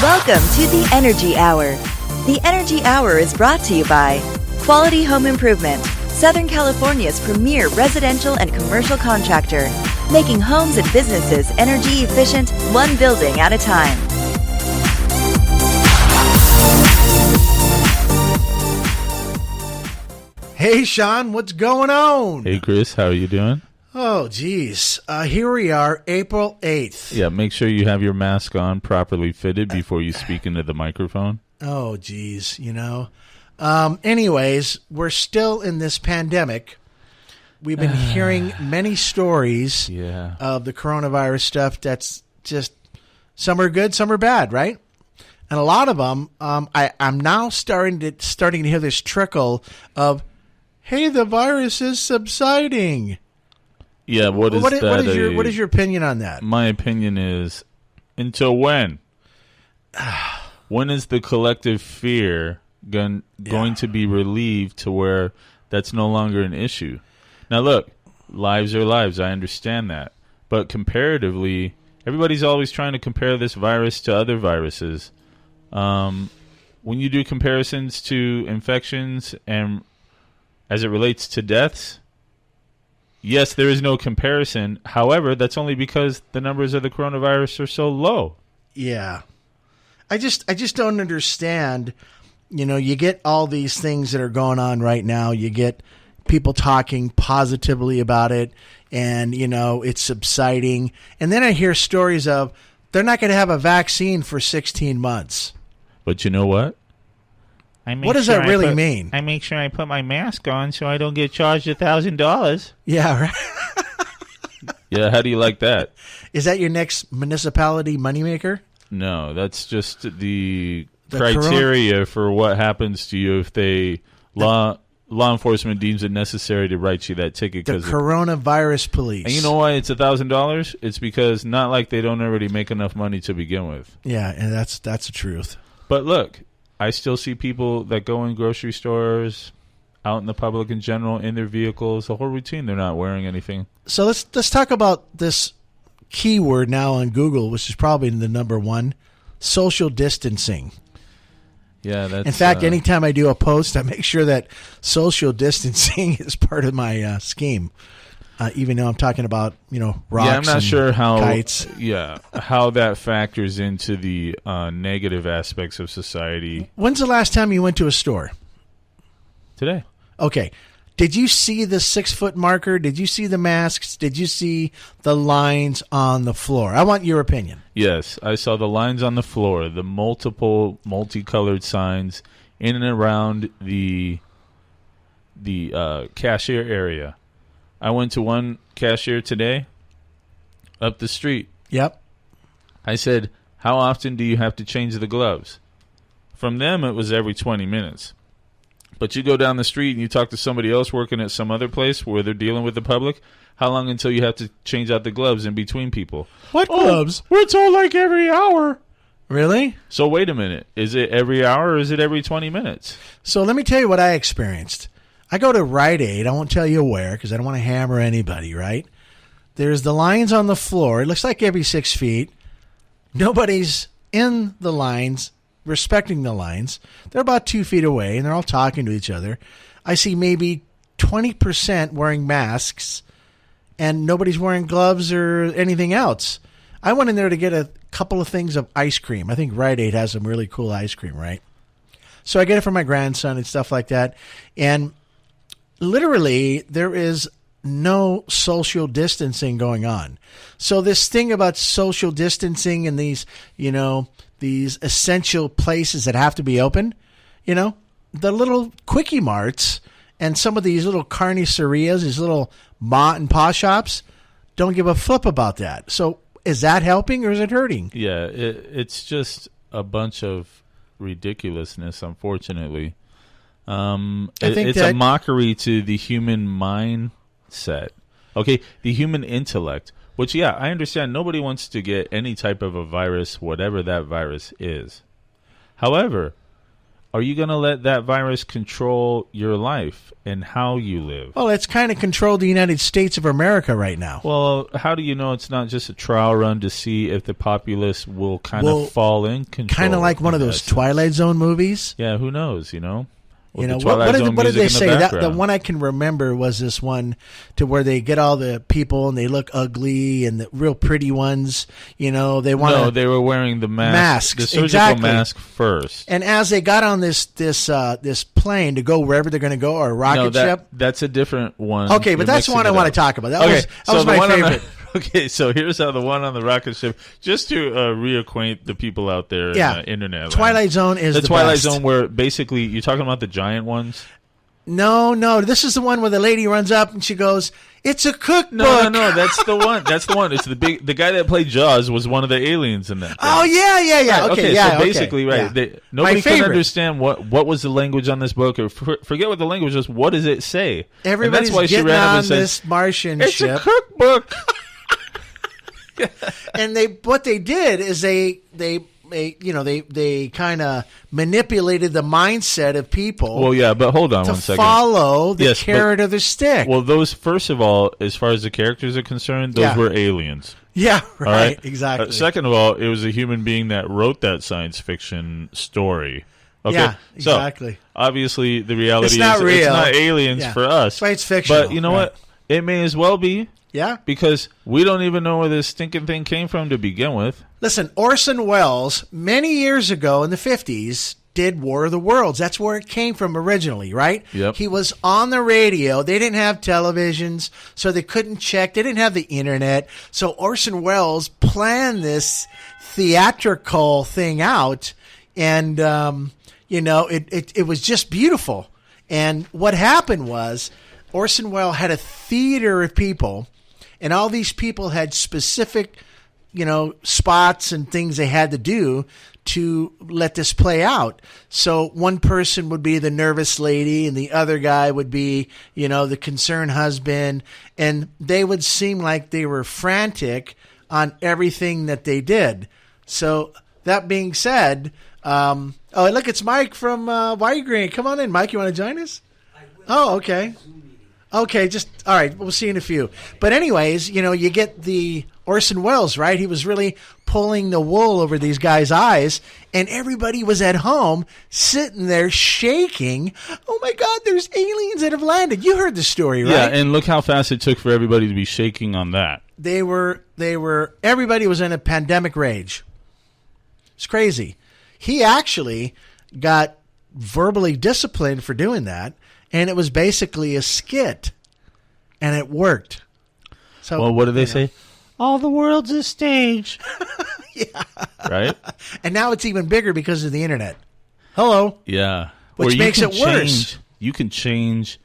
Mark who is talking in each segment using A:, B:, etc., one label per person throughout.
A: Welcome to the Energy Hour. The Energy Hour is brought to you by Quality Home Improvement, Southern California's premier residential and commercial contractor, making homes and businesses energy efficient, one building at a time.
B: Hey, Sean, what's going on?
C: Hey, Chris, how are you doing?
B: Oh, geez. Here we are, April 8th.
C: Yeah, make sure you have your mask on, properly fitted before you speak into the microphone.
B: Oh, geez, Anyways, we're still in this pandemic. We've been hearing many stories of the coronavirus stuff that's just, some are good, some are bad, right? And a lot of them, I'm now starting to hear this trickle of, hey, the virus is subsiding.
C: Yeah, what is that?
B: What is your opinion on that?
C: My opinion is, until when? When is the collective fear going to be relieved to where that's no longer an issue? Now, look, lives are lives. I understand that. But comparatively, everybody's always trying to compare this virus to other viruses. When you do comparisons to infections and as it relates to deaths, yes, there is no comparison. However, that's only because the numbers of the coronavirus are so low.
B: Yeah. I just don't understand. You get all these things that are going on right now. You get people talking positively about it and, it's subsiding. And then I hear stories of they're not going to have a vaccine for 16 months.
C: But you know what?
B: What does that really mean?
C: I make sure I put my mask on so I don't get charged $1,000.
B: Yeah, right.
C: Yeah, how do you like that?
B: Is that your next municipality moneymaker?
C: No, that's just the criteria for what happens to you if law enforcement deems it necessary to write you that ticket.
B: The coronavirus police.
C: And you know why it's $1,000? It's because not like they don't already make enough money to begin with.
B: Yeah, and that's the truth.
C: But look, I still see people that go in grocery stores, out in the public in general, in their vehicles, the whole routine. They're not wearing anything.
B: So let's talk about this keyword now on Google, which is probably the number one, social distancing.
C: Yeah, that's.
B: In fact, anytime I do a post, I make sure that social distancing is part of my scheme. Even though I'm talking about, rocks.
C: Yeah, I'm not sure how
B: kites.
C: Yeah, how that factors into the negative aspects of society.
B: When's the last time you went to a store?
C: Today.
B: Okay. Did you see the 6-foot marker? Did you see the masks? Did you see the lines on the floor? I want your opinion.
C: Yes, I saw the lines on the floor, the multicolored signs in and around the cashier area. I went to one cashier today up the street.
B: Yep.
C: I said, how often do you have to change the gloves? From them, it was every 20 minutes. But you go down the street and you talk to somebody else working at some other place where they're dealing with the public, how long until you have to change out the gloves in between people?
B: What gloves?
C: We're told like every hour.
B: Really?
C: So wait a minute. Is it every hour or is it every 20 minutes?
B: So let me tell you what I experienced. I go to Rite Aid. I won't tell you where because I don't want to hammer anybody, right? There's the lines on the floor. It looks like every 6 feet. Nobody's in the lines, respecting the lines. They're about 2 feet away, and they're all talking to each other. I see maybe 20% wearing masks, and nobody's wearing gloves or anything else. I went in there to get a couple of things of ice cream. I think Rite Aid has some really cool ice cream, right? So I get it for my grandson and stuff like that. And literally, there is no social distancing going on. So this thing about social distancing and these, these essential places that have to be open, the little quickie marts and some of these little carnicerias, these little ma and pa shops, don't give a flip about that. So is that helping or is it hurting?
C: Yeah, it's just a bunch of ridiculousness, unfortunately. It's a mockery to the human mindset. Okay, the human intellect. Which, yeah, I understand nobody wants to get any type of a virus, whatever that virus is. However, are you going to let that virus control your life and how you live?
B: Well, it's kind of controlled the United States of America right now.
C: Well, how do you know it's not just a trial run to see if the populace will kind of fall in control?
B: Kind of like one of those Twilight Zone movies.
C: Yeah, who knows, With
B: what did they say?
C: The
B: The one I can remember was this one to where they get all the people and they look ugly and the real pretty ones. They want.
C: No, they were wearing the masks, the surgical mask first.
B: And as they got on this plane to go wherever they're going to go, or a rocket ship.
C: That's a different one.
B: Okay, but that's the one I want to talk about. That was my favorite.
C: Okay, so here's how the one on the rocket ship, just to reacquaint the people out there in the internet.
B: Twilight Zone is the
C: Twilight
B: best.
C: Zone where basically you're talking about the giant ones.
B: No, this is the one where the lady runs up and she goes, "It's a cookbook."
C: No, that's the one. That's the one. It's the guy that played Jaws was one of the aliens in that thing.
B: Oh yeah.
C: Right,
B: okay,
C: so basically, right.
B: Yeah.
C: Nobody could understand what was the language on this book, or forget what the language was. What does it say?
B: Everybody's getting on this Martian ship.
C: It's a cookbook.
B: And what they did is they kind of manipulated the mindset of people.
C: Well, yeah, but hold on
B: to
C: 1 second.
B: Follow the carrot or the stick.
C: Well, those, first of all, as far as the characters are concerned, those were aliens.
B: Yeah, right.
C: All
B: Exactly.
C: Second of all, it was a human being that wrote that science fiction story. Okay,
B: yeah, exactly.
C: So, obviously, the reality
B: it's not real.
C: It's not aliens for us.
B: That's why it's fictional.
C: But you know what? It may as well be.
B: Yeah.
C: Because we don't even know where this stinking thing came from to begin with.
B: Listen, Orson Welles, many years ago in the 50s, did War of the Worlds. That's where it came from originally, right?
C: Yep.
B: He was on the radio. They didn't have televisions, so they couldn't check. They didn't have the internet. So Orson Welles planned this theatrical thing out, and, it was just beautiful. And what happened was Orson Welles had a theater of people, and all these people had specific, spots and things they had to do to let this play out. So one person would be the nervous lady, and the other guy would be, the concerned husband, and they would seem like they were frantic on everything that they did. So that being said, look, it's Mike from Wiregrain. Come on in, Mike. You want to join us? Oh, okay. Okay, all right. We'll see you in a few. But anyways, you get the Orson Welles, right? He was really pulling the wool over these guys' eyes, and everybody was at home sitting there shaking. Oh my God, there's aliens that have landed. You heard the story, right?
C: Yeah, and look how fast it took for everybody to be shaking on that.
B: Everybody was in a pandemic rage. It's crazy. He actually got verbally disciplined for doing that. And it was basically a skit, and it worked. So,
C: well, what do they say? All the world's a stage.
B: Yeah.
C: Right?
B: And now it's even bigger because of the internet. Hello.
C: Yeah.
B: Which makes it worse.
C: You can change.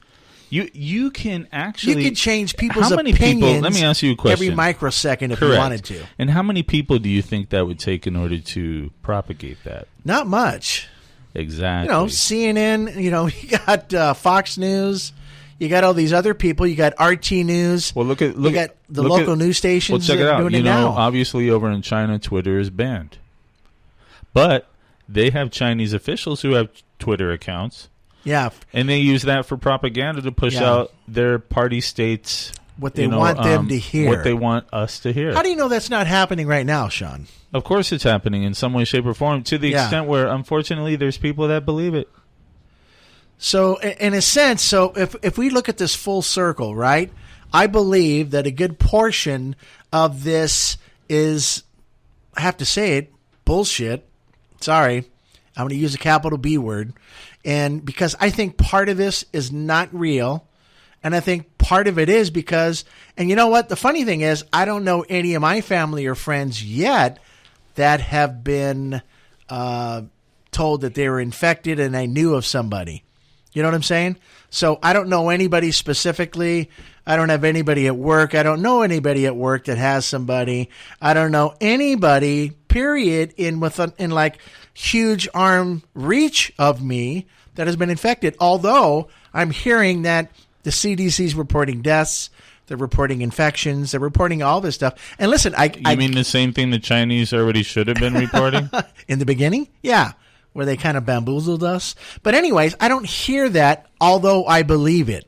C: You can actually.
B: You can change people's opinions.
C: People, let me ask you a question.
B: Every microsecond if
C: Correct.
B: you wanted to.
C: And how many people do you think that would take in order to propagate that?
B: Not much.
C: Exactly.
B: CNN, you got Fox News, you got all these other people, you got RT News.
C: Well,
B: you got the local news stations.
C: Well, check it out.
B: Doing it now.
C: Obviously over in China, Twitter is banned. But they have Chinese officials who have Twitter accounts.
B: Yeah.
C: And they use that for propaganda to push out their party states.
B: What they want them to hear.
C: What they want us to hear.
B: How do you know that's not happening right now, Sean?
C: Of course it's happening in some way, shape, or form, to the extent where, unfortunately, there's people that believe it.
B: So, in a sense, if we look at this full circle, right, I believe that a good portion of this is, I have to say it, bullshit. Sorry. I'm going to use a capital B word. And because I think part of this is not real. And I think part of it is because, and you know what? The funny thing is, I don't know any of my family or friends yet that have been told that they were infected and I knew of somebody. You know what I'm saying? So I don't know anybody specifically. I don't have anybody at work. I don't know anybody at work that has somebody. I don't know anybody, period, in like huge arm reach of me that has been infected. Although I'm hearing that the CDC's reporting deaths, they're reporting infections, they're reporting all this stuff. And listen,
C: You mean the same thing the Chinese already should have been reporting?
B: In the beginning? Yeah. where they kind of bamboozled us. But anyways, I don't hear that, although I believe it.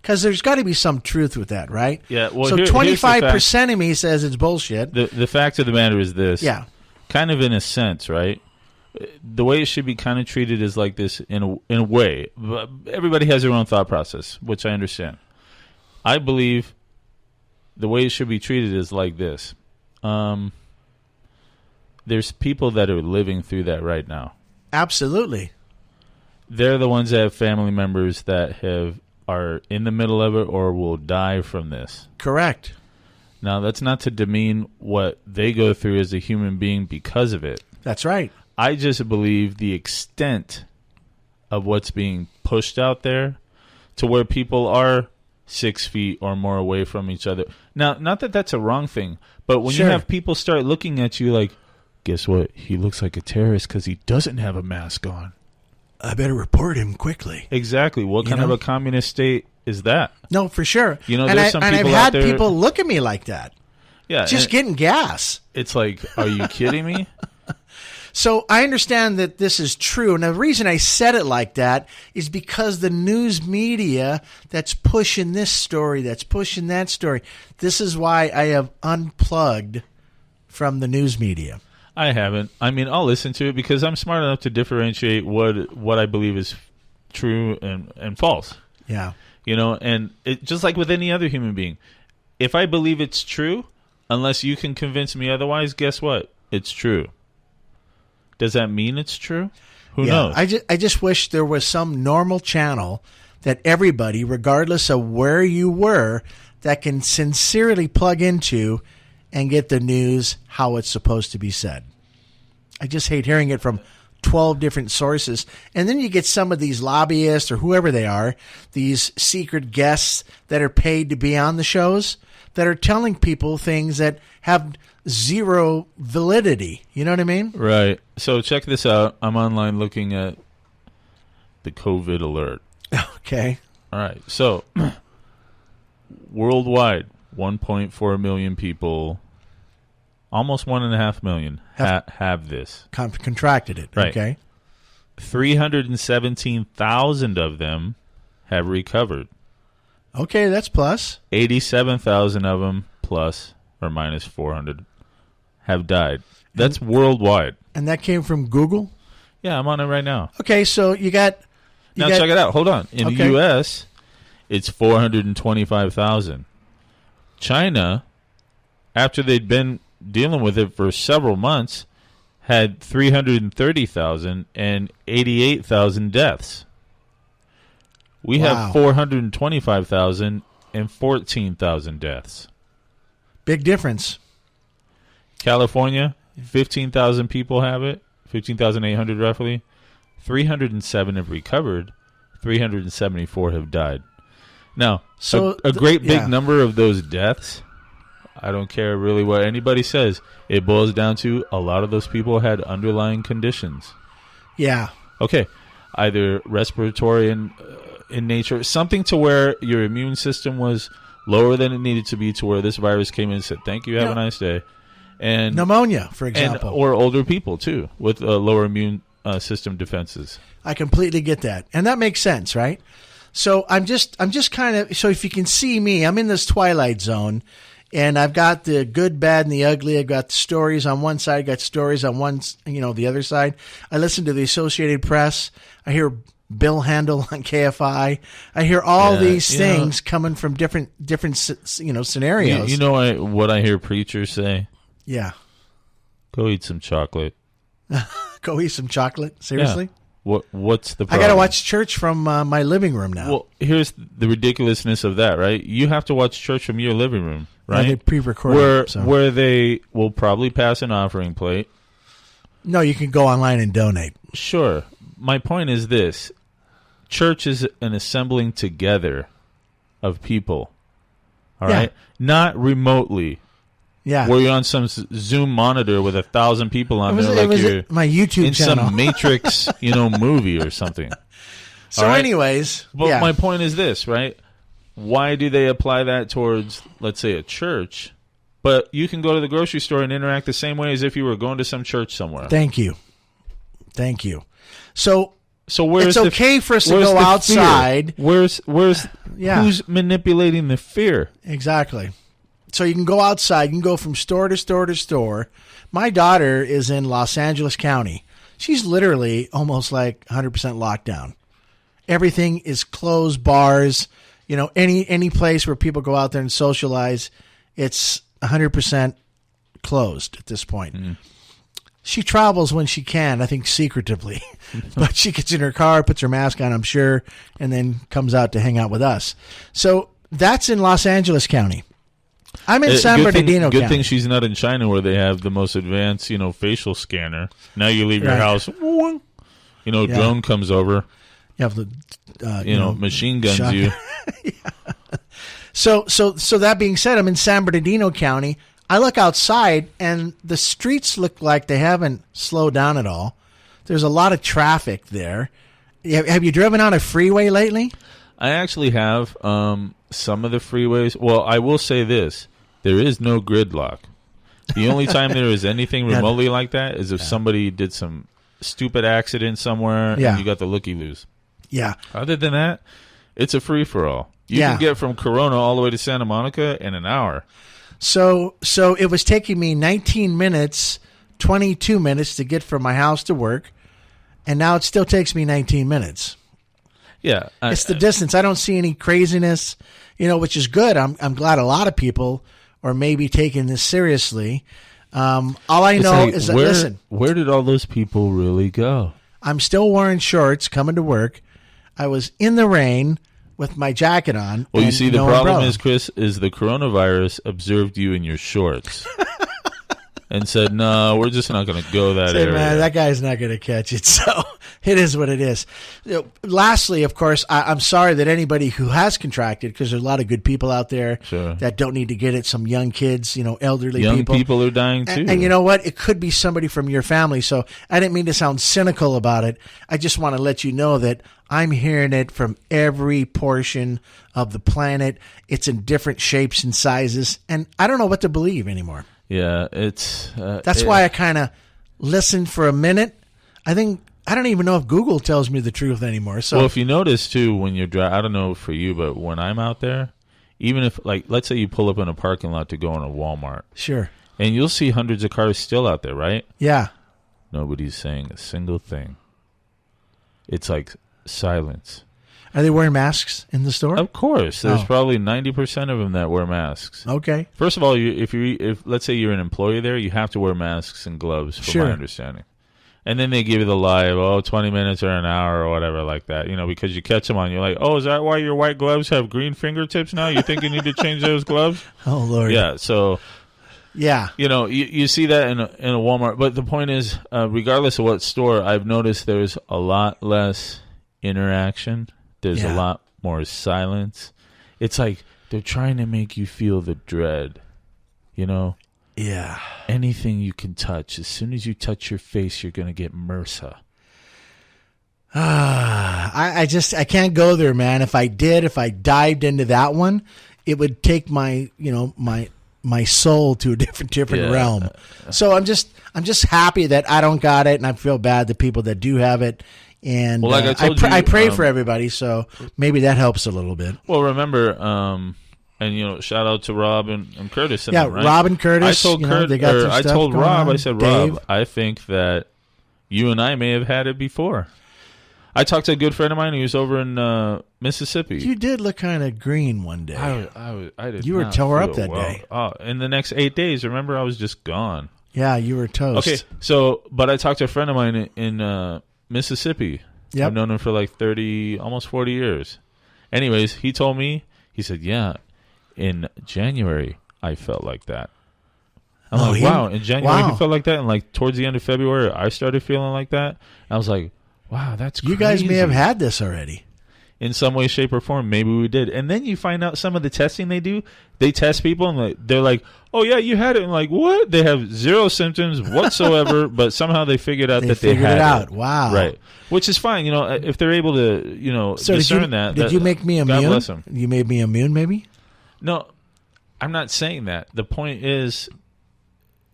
B: Because there's got to be some truth with that, right?
C: Yeah. Well,
B: so 25% of me says it's bullshit.
C: The fact of the matter is this.
B: Yeah.
C: Kind of in a sense, right? The way it should be kind of treated is like this in a way. Everybody has their own thought process, which I understand. I believe the way it should be treated is like this. There's people that are living through that right now. Absolutely. They're the ones that have family members that are in the middle of it or will die from this. Correct. Now, that's not to demean what they go through as a human being because of it. That's right. I just believe the extent of what's being pushed out there to where people are 6 feet or more away from each other. Now, not that that's a wrong thing, but when you have people start looking at you like, guess what? He looks like a terrorist because he doesn't have a mask on. I better report him quickly. Exactly. What kind of a communist state is that? No, for sure. You know, there's some people I've had people look at me like that. Yeah. Just getting gas. It's like, are you kidding me? So I understand that this is true. And the reason I said it like that is because the news media that's pushing this story, that's pushing that story. This is why I have unplugged from the news media. I haven't. I mean, I'll listen to it because I'm smart enough to differentiate what I believe is true and false. Yeah. You know, and it, just like with any other human being, if I believe it's true, unless you can convince me otherwise, guess what? It's true. Does that mean it's true? Who knows? I just wish there was some normal channel that everybody, regardless of where you were, that can sincerely plug into and get the news how it's supposed to be said. I just hate hearing it from 12 different sources. And then you get some of these lobbyists or whoever they are, these secret guests that are paid to be on the shows, that are telling people things that have zero validity. You know what I mean? Right. So check this out. I'm online looking at the COVID alert. Okay. All right. So worldwide, 1.4 million people, almost 1.5 million have this. Contracted it. Right. Okay. 317,000 of them have recovered. Okay, that's plus. 87,000 of them, plus or minus 400, have died. That's worldwide. And that came from Google? Yeah, I'm on it right now. Okay, so you got... check it out. Hold on. In the U.S., it's 425,000. China, after they'd been dealing with it for several months, had 330,000 and 88,000 deaths. We have 425,000 and 14,000 deaths. Big difference. California, 15,000 people have it, 15,800 roughly. 307 have recovered, 374 have died. Now, so a great big number of those deaths, I don't care really what anybody says, it boils down to a lot of those people had underlying conditions. Yeah. Okay. Either respiratory in nature, something to where your immune system was lower than it needed to be, to where this virus came in and said, thank you, have a nice day. And pneumonia, for example. Or older people, too, with lower immune system defenses. I completely get that. And that makes sense, right? So I'm just kind of, so if you can see me, I'm in this twilight zone, and I've got the good, bad, and the ugly. I've got the stories on one side, got stories on the other side. I listen to the Associated Press. I hear Bill Handel on KFI. I hear all these things coming from different scenarios. You know what I hear preachers say? Yeah. Go eat some chocolate. Go eat some chocolate? Seriously? Yeah. What's the problem? I got to watch church from my living room now. Well, here's the ridiculousness of that, right? You have to watch church from your living room, right? They pre-record where they will probably pass an offering plate. No, you can go online and donate. Sure. My point is this. Church is an assembling together of people, all right? Not remotely. Yeah, where you're on some Zoom monitor with 1,000 people on there, like you're my YouTube in channel. Some Matrix, movie or something. So, anyways, but my point is this, right? Why do they apply that towards, let's say, a church? But you can go to the grocery store and interact the same way as if you were going to some church somewhere. Thank you.
B: Thank you. So
C: where's
B: it's okay for us to go
C: the
B: outside.
C: Fear? Where's
B: Yeah.
C: Who's manipulating the fear?
B: Exactly. So you can go outside. You can go from store to store to store. My daughter is in Los Angeles County. She's literally almost like 100% locked down. Everything is closed, bars, any place where people go out there and socialize, it's 100% closed at this point. Mm. She travels when she can, I think secretively, but she gets in her car, puts her mask on, I'm sure, and then comes out to hang out with us. So that's in Los Angeles County. I'm in San Bernardino County.
C: Good thing she's not in China where they have the most advanced, facial scanner. Now you leave your house, drone comes over. You have the, machine guns you.
B: Yeah. So that being said, I'm in San Bernardino County. I look outside, and the streets look like they haven't slowed down at all. There's a lot of traffic there. Have you driven on a freeway lately?
C: I actually have some of the freeways. Well, I will say this. There is no gridlock. The only time there is anything remotely like that is if somebody did some stupid accident somewhere and you got the looky-loos. Yeah. Other than that, it's a free-for-all. You can get from Corona all the way to Santa Monica in an hour.
B: So it was taking me 19 minutes, 22 minutes to get from my house to work, and now it still takes me 19 minutes.
C: Yeah.
B: It's the distance. I don't see any craziness, which is good. I'm glad a lot of people are maybe taking this seriously. All I know is that, listen.
C: Where did all those people really go?
B: I'm still wearing shorts coming to work. I was in the rain with my jacket on.
C: Well, you see, the problem
B: umbrella.
C: is, Chris, is the coronavirus observed you in your shorts and said, no, we're just not going to go that area.
B: Man, that guy's not going to catch it. So it is what it is. Lastly, of course, I'm sorry that anybody who has contracted, because there's a lot of good people out there that don't need to get it. Some young kids, elderly people.
C: Young people are dying too.
B: And you know what? It could be somebody from your family. So I didn't mean to sound cynical about it. I just want to let you know that I'm hearing it from every portion of the planet. It's in different shapes and sizes. And I don't know what to believe anymore.
C: Yeah, it's...
B: That's why I kind of listened for a minute. I don't even know if Google tells me the truth anymore. So,
C: well, if you notice, too, when you're driving... I don't know for you, but when I'm out there, even if, let's say you pull up in a parking lot to go in a Walmart.
B: Sure.
C: And you'll see hundreds of cars still out there, right?
B: Yeah.
C: Nobody's saying a single thing. It's like silence.
B: Are they wearing masks in the store?
C: Of course. There's probably 90% of them that wear masks.
B: Okay.
C: First of all, if let's say you're an employee there, you have to wear masks and gloves, from my understanding. And then they give you the lie of, 20 minutes or an hour or whatever like that, because you catch them on. You're like, is that why your white gloves have green fingertips now? You think you need to change those gloves?
B: Oh, Lord.
C: Yeah, so...
B: Yeah.
C: You see that in a Walmart. But the point is, regardless of what store, I've noticed there's a lot less interaction. There's a lot more silence. It's like they're trying to make you feel the dread,
B: Yeah.
C: Anything you can touch. As soon as you touch your face, you're going to get MRSA.
B: I can't go there, man. If I dived into that one, it would take my soul to a different realm. So I'm just happy that I don't got it, and I feel bad the people that do have it. And
C: well, like I told you,
B: I pray for everybody, so maybe that helps a little bit.
C: Well, remember, and shout out to Rob and Curtis.
B: Yeah,
C: right?
B: Rob and Curtis.
C: I told I told Rob, I said,
B: Dave.
C: Rob, I think that you and I may have had it before. I talked to a good friend of mine who was over in Mississippi.
B: You did look kind of green one day.
C: I did.
B: You were tore up that day.
C: Oh, in the next 8 days, remember, I was just gone.
B: Yeah, you were toast.
C: Okay, but I talked to a friend of mine in Mississippi. Yep. I've known him for like 30, almost 40 years. Anyways, he told me, he said, yeah, in January, I felt like that. I'm like, wow, in January he felt like that? And like towards the end of February, I started feeling like that. And I was like, wow, that's crazy.
B: You guys may have had this already.
C: In some way, shape, or form, maybe we did. And then you find out some of the testing they do. They test people, and they're like, oh, yeah, you had it. And like, what? They have zero symptoms whatsoever, but somehow they figured out that they had it out.
B: Wow.
C: Right. Which is fine. If they're able to, discern that.
B: Did you make me immune?
C: God bless them.
B: You made me immune, maybe?
C: No, I'm not saying that. The point is,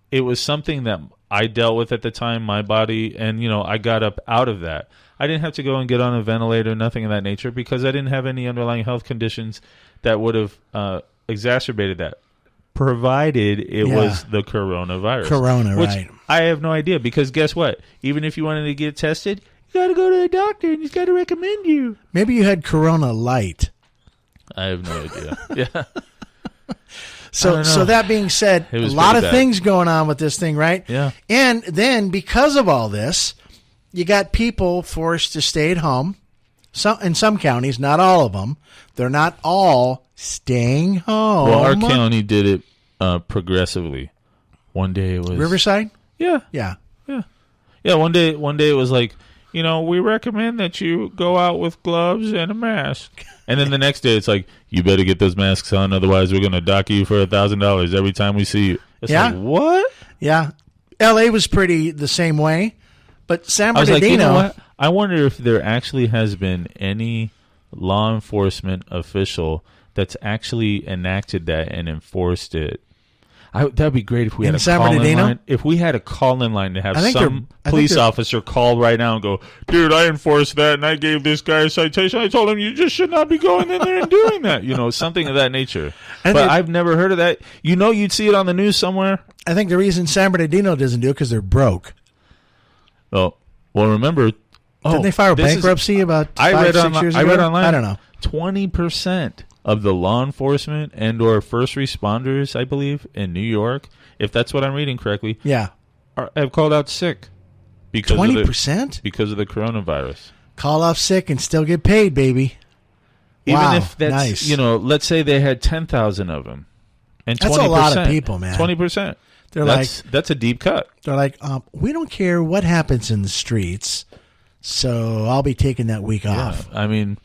C: it was something that I dealt with at the time, my body, and, I got up out of that. I didn't have to go and get on a ventilator, nothing of that nature, because I didn't have any underlying health conditions that would have exacerbated that, provided it was the coronavirus. Which I have no idea, because guess what? Even if you wanted to get tested, you got to go to the doctor, and he's got to recommend you.
B: Maybe you had Corona Light.
C: I have no idea. Yeah.
B: So that being said, a lot of things going on with this thing, right?
C: Yeah.
B: And then because of all this, you got people forced to stay at home. In some counties, not all of them. They're not all staying home.
C: Well, our county did it progressively. One day it was
B: Riverside?
C: Yeah.
B: Yeah.
C: Yeah. Yeah, one day it was like, we recommend that you go out with gloves and a mask. And then the next day it's like, you better get those masks on, otherwise we're going to dock you for $1,000 every time we see you. It's like, what?
B: Yeah. L.A. was pretty the same way. But San Bernardino...
C: I was like, you know what? I wonder if there actually has been any law enforcement official that's actually enacted that and enforced it. That'd be great if we had a call-in line. If we had a call-in line to have some police officer call right now and go, dude, I enforced that and I gave this guy a citation. I told him you just should not be going in there and doing that. Something of that nature. But I've never heard of that. You'd see it on the news somewhere.
B: I think the reason San Bernardino doesn't do it because they're broke.
C: Well, remember...
B: Didn't they file bankruptcy about 5-6 years ago?
C: I read online.
B: I don't know.
C: 20% of the law enforcement and or first responders, I believe, in New York, if that's what I'm reading correctly, have called out sick because
B: 20%?
C: Because of the coronavirus.
B: Call off sick and still get paid, baby.
C: Even if that's nice. Let's say they had 10,000 of them, and 20%,
B: that's a lot of people, man.
C: 20%. That's a deep cut.
B: They're like, we don't care what happens in the streets, so I'll be taking that week off.
C: I mean,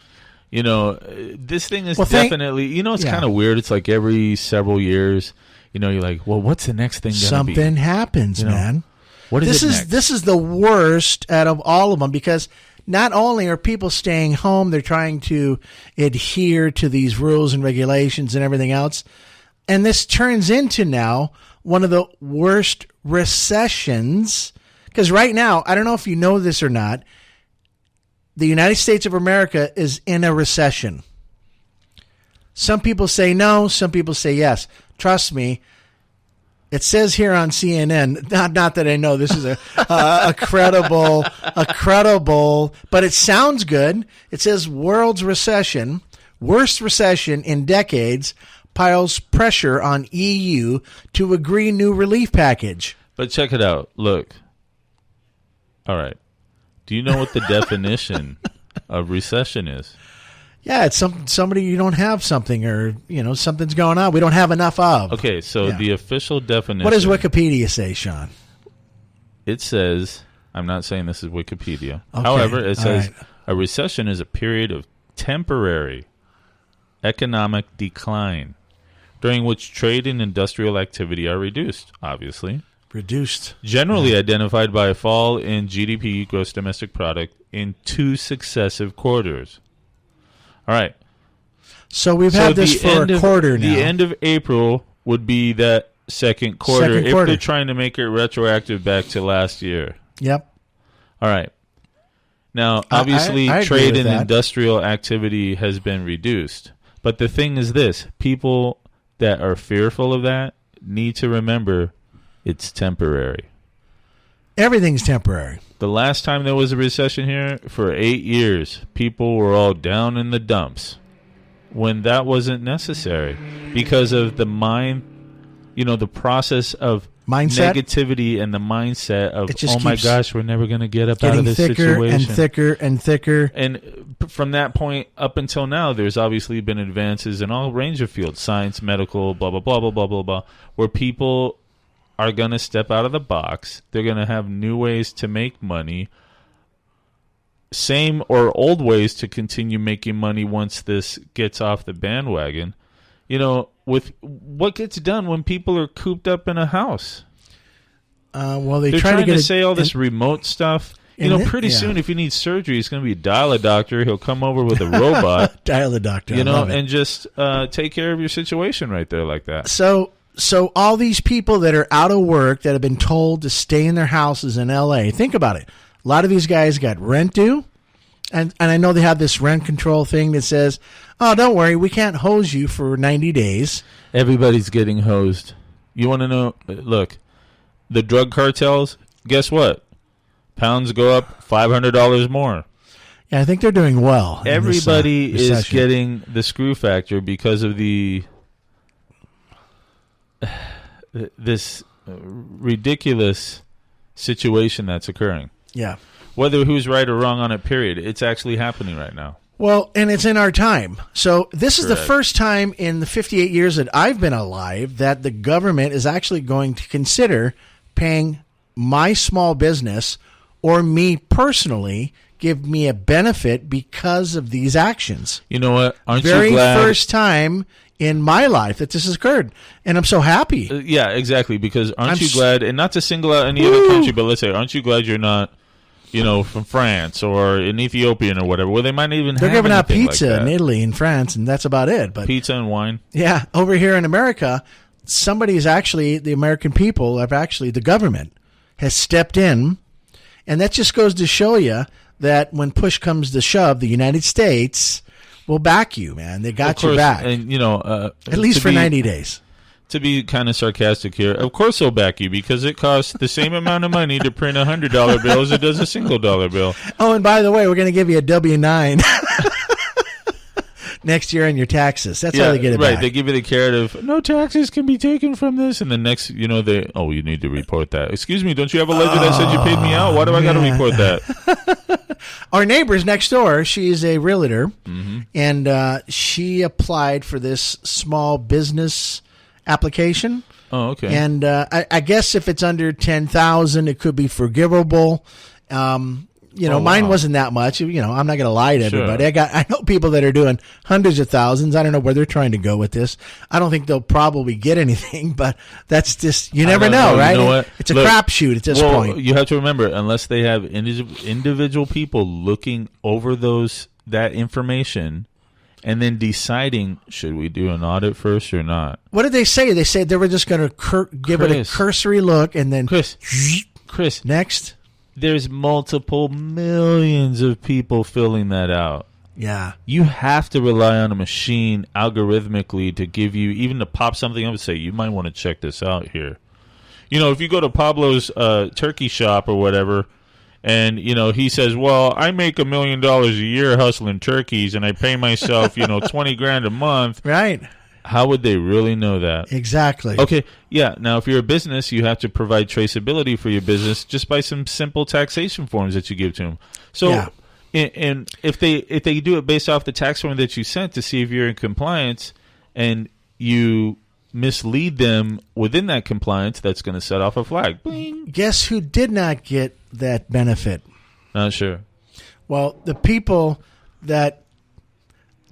C: this thing is definitely, it's kind of weird. It's like every several years, you're like, well, what's the next thing going to be?
B: Something happens, man.
C: What is it next?
B: This is the worst out of all of them, because not only are people staying home, they're trying to adhere to these rules and regulations and everything else. And this turns into now one of the worst recessions. Because right now, I don't know if you know this or not, the United States of America is in a recession. Some people say no, some people say yes. Trust me, it says here on CNN, not that I know this is a credible, but it sounds good. It says world's recession, worst recession in decades, piles pressure on EU to agree new relief package.
C: But check it out. Look. All right. Do you know what the definition of recession is?
B: Yeah, it's somebody you don't have something, or something's going on we don't have enough of.
C: Okay, so the official definition.
B: What does Wikipedia say, Sean?
C: It says, I'm not saying this is Wikipedia. Okay. However, it says a recession is a period of temporary economic decline during which trade and industrial activity are reduced, obviously. Generally identified by a fall in GDP, gross domestic product, in 2 successive quarters. All right.
B: So we've had this for a quarter now.
C: The end of April would be that second quarter if they're trying to make it retroactive back to last year.
B: Yep.
C: All right. Now, obviously, I trade and industrial activity has been reduced. But the thing is this. People that are fearful of that need to remember it's temporary.
B: Everything's temporary.
C: The last time there was a recession here, for 8 years, people were all down in the dumps when that wasn't necessary because of the the process of
B: mindset?
C: Negativity and the mindset of, oh my gosh, we're never going to get up out of this situation.
B: And thicker and thicker.
C: And from that point up until now, there's obviously been advances in all range of fields, science, medical, blah, blah, blah, blah, blah, blah, blah, where people are going to step out of the box. They're going to have new ways to make money, same or old ways to continue making money once this gets off the bandwagon. With what gets done when people are cooped up in a house.
B: They're
C: trying to say all this remote stuff. Pretty soon, if you need surgery, it's going to be dial a doctor. He'll come over with a robot.
B: Dial a doctor.
C: And just take care of your situation right there like that.
B: So So all these people that are out of work that have been told to stay in their houses in L.A., think about it. A lot of these guys got rent due, and I know they have this rent control thing that says, oh, don't worry, we can't hose you for 90 days.
C: Everybody's getting hosed. You want to know? Look, the drug cartels, guess what? Pounds go up $500 more.
B: Yeah, I think they're doing well.
C: Everybody is getting the screw factor because of this ridiculous situation that's occurring.
B: Yeah.
C: Whether who's right or wrong on it, period. It's actually happening right now.
B: Well, and it's in our time. So this is
C: Correct.
B: the first time in the 58 years that I've been alive that the government is actually going to consider paying my small business or me personally, give me a benefit because of these actions.
C: You know what? Aren't
B: Very
C: you glad?
B: first time in my life that this has occurred, and I'm so happy.
C: Yeah, exactly. Because aren't
B: I'm
C: you glad? And not to single out any other country, but let's say, aren't you glad you're not, from France or an Ethiopian or whatever, where they might even
B: They're
C: have
B: giving out
C: anything
B: pizza
C: like that.
B: in Italy and France, and that's about it. But
C: Pizza and wine.
B: yeah, over here in America, the American people the government has stepped in, and that just goes to show you that when push comes to shove, the United States will back you, man. They got your back.
C: And,
B: at least for 90 days.
C: To be kind of sarcastic here, of course they'll back you because it costs the same amount of money to print a $100 bill as it does a single dollar bill.
B: Oh, and by the way, we're going to give you a W-9 next year on your taxes. That's how they get it
C: right.
B: back.
C: They give you the carrot of no taxes can be taken from this, and the next, you need to report that. Excuse me, don't you have a ledger that said you paid me out? Why do I got to report that?
B: Our neighbor's next door, she's a realtor, and she applied for this small business application.
C: Oh, okay.
B: And I guess if it's under 10,000, it could be forgivable. Mine wasn't that much. I'm not going to lie to everybody. I know people that are doing hundreds of thousands. I don't know where they're trying to go with this. I don't think they'll probably get anything, but that's just, you never know, right?
C: You know what?
B: It's a crapshoot at this point.
C: You have to remember, unless they have individual people looking over that information and then deciding, should we do an audit first or not?
B: What did they say? They said they were just going to give it a cursory look and then
C: Chris,
B: next.
C: There's multiple millions of people filling that out.
B: Yeah.
C: You have to rely on a machine algorithmically to give you, even to pop something up and say, you might want to check this out here. If you go to Pablo's turkey shop or whatever, and, he says, well, I make $1 million a year hustling turkeys, and I pay myself, $20,000 a month.
B: Right.
C: How would they really know that?
B: Exactly.
C: Okay, yeah. Now, if you're a business, you have to provide traceability for your business just by some simple taxation forms that you give to them. So,
B: yeah.
C: And if they do it based off the tax form that you sent to see if you're in compliance, and you mislead them within that compliance, that's going to set off a flag. Bling.
B: Guess who did not get that benefit?
C: Not sure.
B: Well, the people that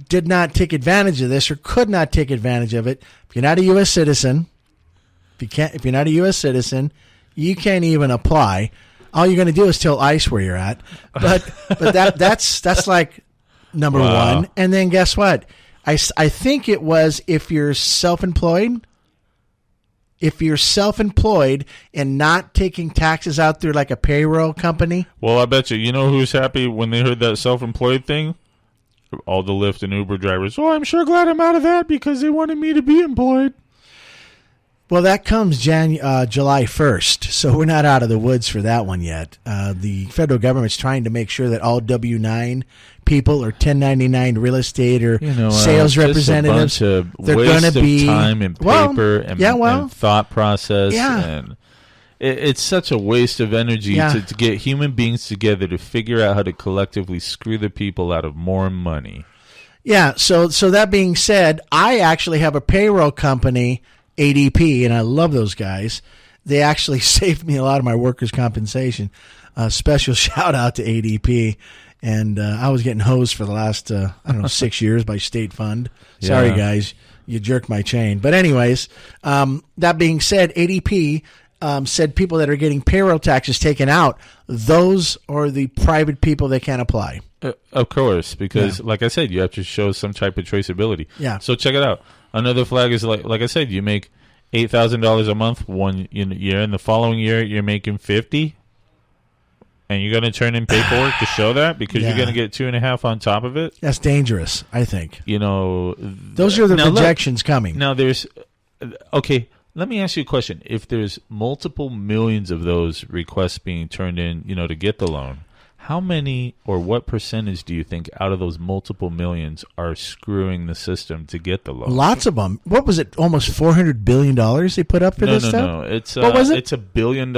B: did not take advantage of this or could not take advantage of it. If you're not a U.S. citizen, if you're not a U.S. citizen, you can't even apply. All you're going to do is tell ICE where you're at. But that's like number one. And then guess what? I think it was if you're self-employed. If you're self-employed and not taking taxes out through like a payroll company.
C: Well, I bet you know who's happy when they heard that self-employed thing? All the Lyft and Uber drivers. Oh, I'm sure glad I'm out of that because they wanted me to be employed.
B: Well, that comes July 1st, so we're not out of the woods for that one yet. The federal government's trying to make sure that all W-9 people or 1099 real estate or sales representatives,
C: they're
B: going to be
C: time and paper and thought process.
B: Yeah.
C: And it's such a waste of energy to get human beings together to figure out how to collectively screw the people out of more money.
B: Yeah. So that being said, I actually have a payroll company, ADP, and I love those guys. They actually saved me a lot of my workers' compensation. Special shout out to ADP. And I was getting hosed for the last, 6 years by State Fund. Sorry, guys. You jerked my chain. But anyways, that being said, ADP said people that are getting payroll taxes taken out, those are the private people that can't apply.
C: Of course, because like I said, you have to show some type of traceability.
B: Yeah.
C: So check it out. Another flag is like I said, you make $8,000 a month one year, and the following year you're making 50, and you're going to turn in paperwork to show that because you're going to get 2.5 on top of it.
B: That's dangerous, I think.
C: Those
B: are the projections coming.
C: Now there's okay. Let me ask you a question. If there's multiple millions of those requests being turned in, to get the loan, how many or what percentage do you think out of those multiple millions are screwing the system to get the loan?
B: Lots of them. What was it? Almost $400 billion they put up for this stuff?
C: No. It's
B: what was it?
C: It's $1 billion.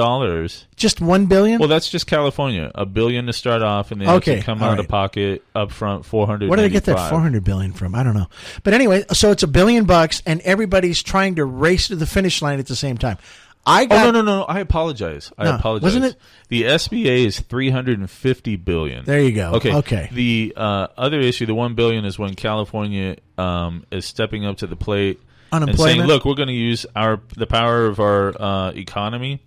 B: Just $1 billion?
C: Well, that's just California. $1 billion to start off, and then
B: okay.
C: to come out of pocket up front. $400.
B: Where do they get that $400 billion from? I don't know. But anyway, so it's $1 billion, and everybody's trying to race to the finish line at the same time.
C: No. I apologize.
B: Wasn't it?
C: The SBA is $350 billion.
B: There you go. Okay.
C: The other issue, the $1 billion, is when California is stepping up to the plate and saying, "Look, we're going to use the power of our economy,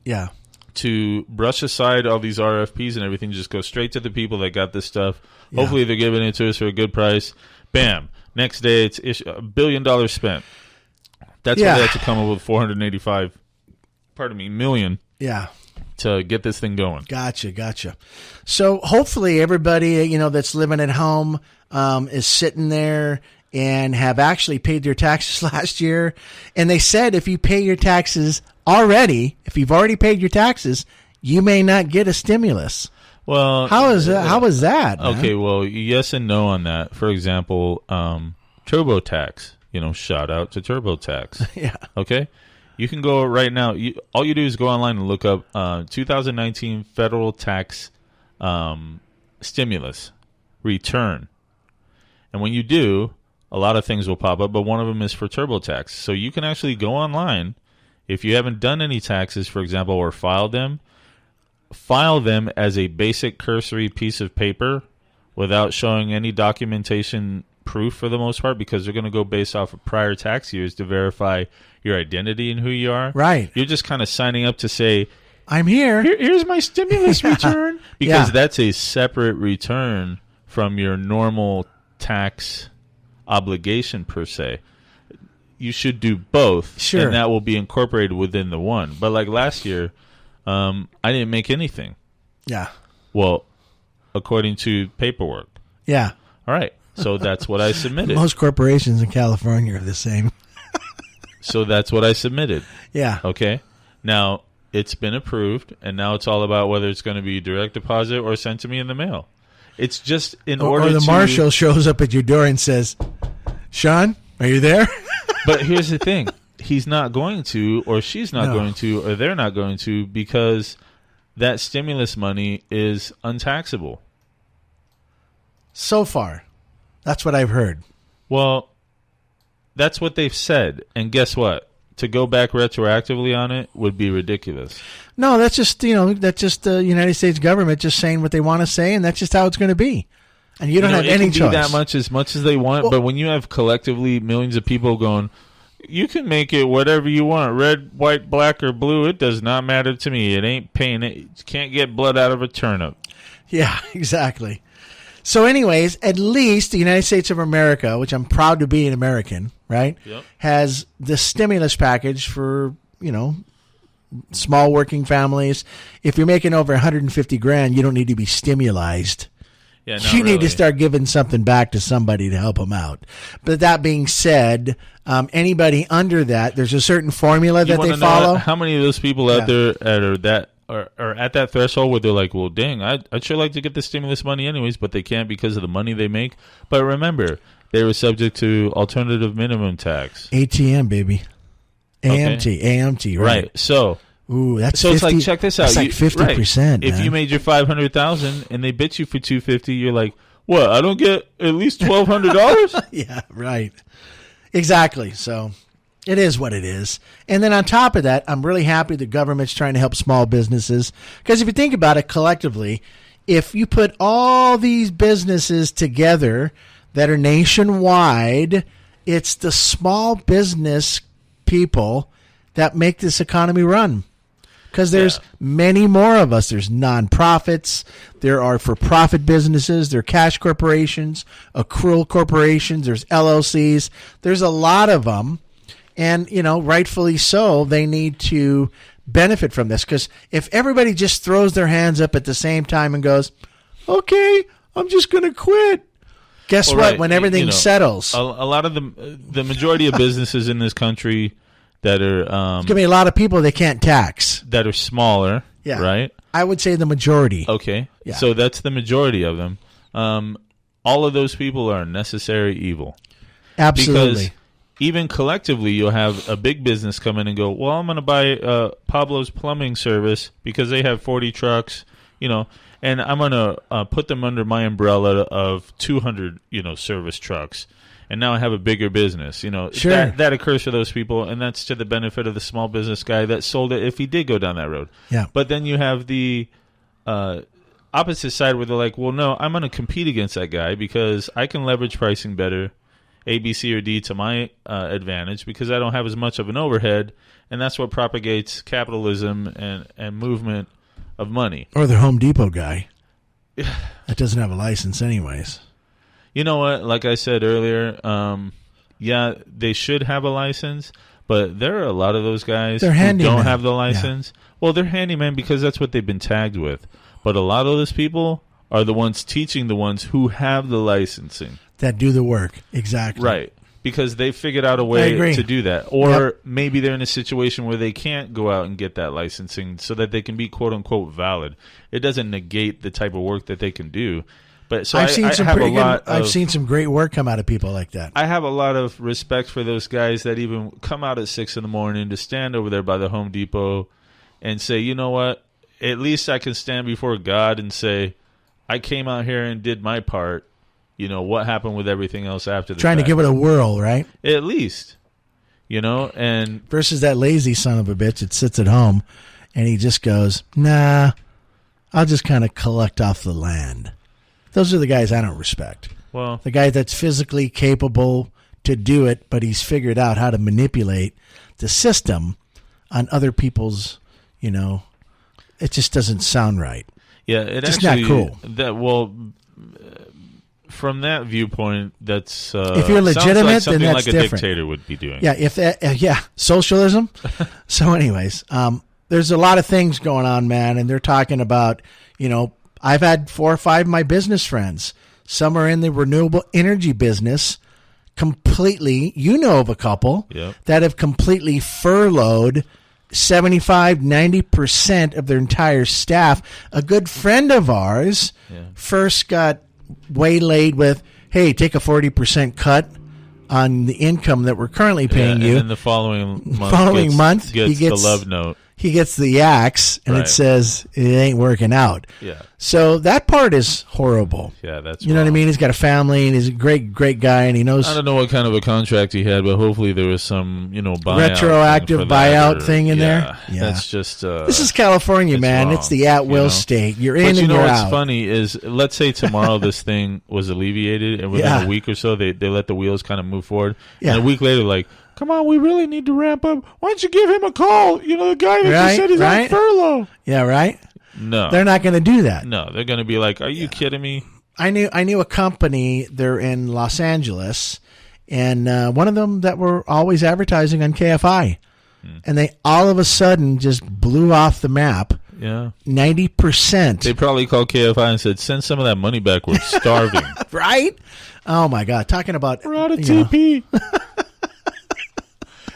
C: to brush aside all these RFPs and everything. Just go straight to the people that got this stuff. Yeah. Hopefully, they're giving it to us for a good price. Bam! Next day, it's $1 billion spent. That's why they had to come up with 485." million.
B: Yeah.
C: To get this thing going.
B: Gotcha. So hopefully everybody, that's living at home is sitting there and have actually paid their taxes last year. And they said if you pay your taxes already, if you've already paid your taxes, you may not get a stimulus.
C: Well,
B: how is that? Man?
C: Okay, well, yes and no on that. For example, TurboTax, shout out to TurboTax.
B: Yeah.
C: Okay? You can go right now. All you do is go online and look up 2019 federal tax stimulus return. And when you do, a lot of things will pop up, but one of them is for TurboTax. So you can actually go online. If you haven't done any taxes, for example, or file them as a basic cursory piece of paper without showing any documentation proof for the most part, because they're going to go based off of prior tax years to verify your identity and who you are.
B: Right.
C: You're just kind of signing up to say,
B: I'm here.
C: Here's my stimulus return. Because that's a separate return from your normal tax obligation per se. You should do both.
B: Sure.
C: And that will be incorporated within the one. But like last year, I didn't make anything.
B: Yeah.
C: Well, according to paperwork.
B: Yeah.
C: All right. So that's what I submitted.
B: Most corporations in California are the same.
C: So that's what I submitted.
B: Yeah.
C: Okay. Now, it's been approved, and now it's all about whether it's going to be direct deposit or sent to me in the mail. It's just order
B: or the marshal shows up at your door and says, Sean, are you there?
C: But here's the thing. He's not going to, or she's not going to, or they're not going to, because that stimulus money is untaxable.
B: So far. That's what I've heard.
C: Well, that's what they've said. And guess what? To go back retroactively on it would be ridiculous.
B: No, that's just, the United States government just saying what they want to say, and that's just how it's going to be. And you don't have any choice.
C: It can be that much as they want, but when you have collectively millions of people going, you can make it whatever you want, red, white, black, or blue, it does not matter to me. It ain't pain. You can't get blood out of a turnip.
B: Yeah, exactly. So anyways, at least the United States of America, which I'm proud to be an American, right, has the stimulus package for, small working families. If you're making over $150,000, you don't need to be stimulized.
C: Yeah,
B: you need to start giving something back to somebody to help them out. But that being said, anybody under that, there's a certain formula that they follow.
C: How many of those people out there are at that threshold where they're like, well, dang, I'd sure like to get the stimulus money anyways, but they can't because of the money they make. But remember, they were subject to alternative minimum tax.
B: ATM, baby. AMT,
C: right. So,
B: that's 50,
C: it's like, check this out.
B: That's like 50%.
C: If you made your $500,000 and they bit you for $250, you're like, what? I don't get at least $1,200?
B: Yeah, right. Exactly. So it is what it is. And then on top of that, I'm really happy the government's trying to help small businesses. Because if you think about it collectively, if you put all these businesses together that are nationwide, it's the small business people that make this economy run. Because there's many more of us. There's nonprofits. There are for-profit businesses. There are cash corporations, accrual corporations. There's LLCs. There's a lot of them. And, rightfully so, they need to benefit from this. Because if everybody just throws their hands up at the same time and goes, okay, I'm just going to quit. Guess what?
C: Right.
B: When everything settles.
C: A lot of the majority of businesses in this country that are
B: There's going to be a lot of people they can't tax.
C: that are smaller,
B: Yeah.
C: right?
B: I would say the majority.
C: Okay.
B: Yeah.
C: So that's the majority of them. All of those people are necessary evil.
B: Absolutely.
C: Because even collectively, you'll have a big business come in and go, well, I'm going to buy Pablo's Plumbing Service because they have 40 trucks, and I'm going to put them under my umbrella of 200, service trucks. And now I have a bigger business.
B: Sure.
C: That occurs for those people, and that's to the benefit of the small business guy that sold it if he did go down that road.
B: Yeah.
C: But then you have the opposite side where they're like, well, no, I'm going to compete against that guy because I can leverage pricing better, A, B, C, or D to my advantage because I don't have as much of an overhead, and that's what propagates capitalism and movement of money.
B: Or the Home Depot guy that doesn't have a license anyways.
C: You know what? Like I said earlier, yeah, they should have a license, but there are a lot of those guys who don't have the license. Yeah. Well, they're handyman because that's what they've been tagged with. But a lot of those people are the ones teaching the ones who have the licensing.
B: That do the work. Exactly.
C: Right. Because they figured out a way to do that. Or maybe they're in a situation where they can't go out and get that licensing so that they can be quote-unquote valid. It doesn't negate the type of work that they can do. But so I've
B: seen some great work come out of people like that.
C: I have a lot of respect for those guys that even come out at 6 a.m. to stand over there by the Home Depot and say, you know what? At least I can stand before God and say, I came out here and did my part. What happened with everything else after the
B: Trying
C: fact?
B: to give it a whirl, right?
C: At least. And
B: versus that lazy son of a bitch that sits at home and he just goes, nah, I'll just kind of collect off the land. Those are the guys I don't respect.
C: Well,
B: the guy that's physically capable to do it, but he's figured out how to manipulate the system on other people's, it just doesn't sound right.
C: Yeah,
B: it's not cool.
C: From that viewpoint, that's
B: if you're legitimate,
C: sounds like
B: then that's
C: like a
B: different.
C: dictator would be doing.
B: Yeah, socialism. So, anyways, there's a lot of things going on, man, and they're talking about, I've had 4 or 5 of my business friends. Some are in the renewable energy business completely. You know of a couple that have completely furloughed 75, 90% of their entire staff. A good friend of ours first got waylaid with, hey, take a 40% cut on the income that we're currently paying you.
C: And then the following month, he gets the love note.
B: He gets the axe, and it says it ain't working out.
C: Yeah.
B: So that part is horrible.
C: Yeah, that's
B: you know what I mean? He's got a family, and he's a great guy, and he knows.
C: I don't know what kind of a contract he had, but hopefully there was some, buyout
B: retroactive buyout thing in there.
C: Yeah, that's just.
B: This is California, man.
C: Wrong,
B: it's the at-will state. You're in and you're out.
C: But what's funny is, let's say tomorrow this thing was alleviated, and within a week or so they let the wheels kind of move forward. Yeah. And a week later, like, come on, we really need to ramp up. Why don't you give him a call? The guy that just said he's on furlough.
B: Yeah, right?
C: No.
B: They're not going to do that.
C: No, they're going to be like, are you kidding me?
B: I knew a company, they're in Los Angeles, and one of them that were always advertising on KFI. And they all of a sudden just blew off the map.
C: Yeah.
B: 90%.
C: They probably called KFI and said, send some of that money back. We're starving.
B: Right? Oh, my God. Talking about...
C: We're out of TP.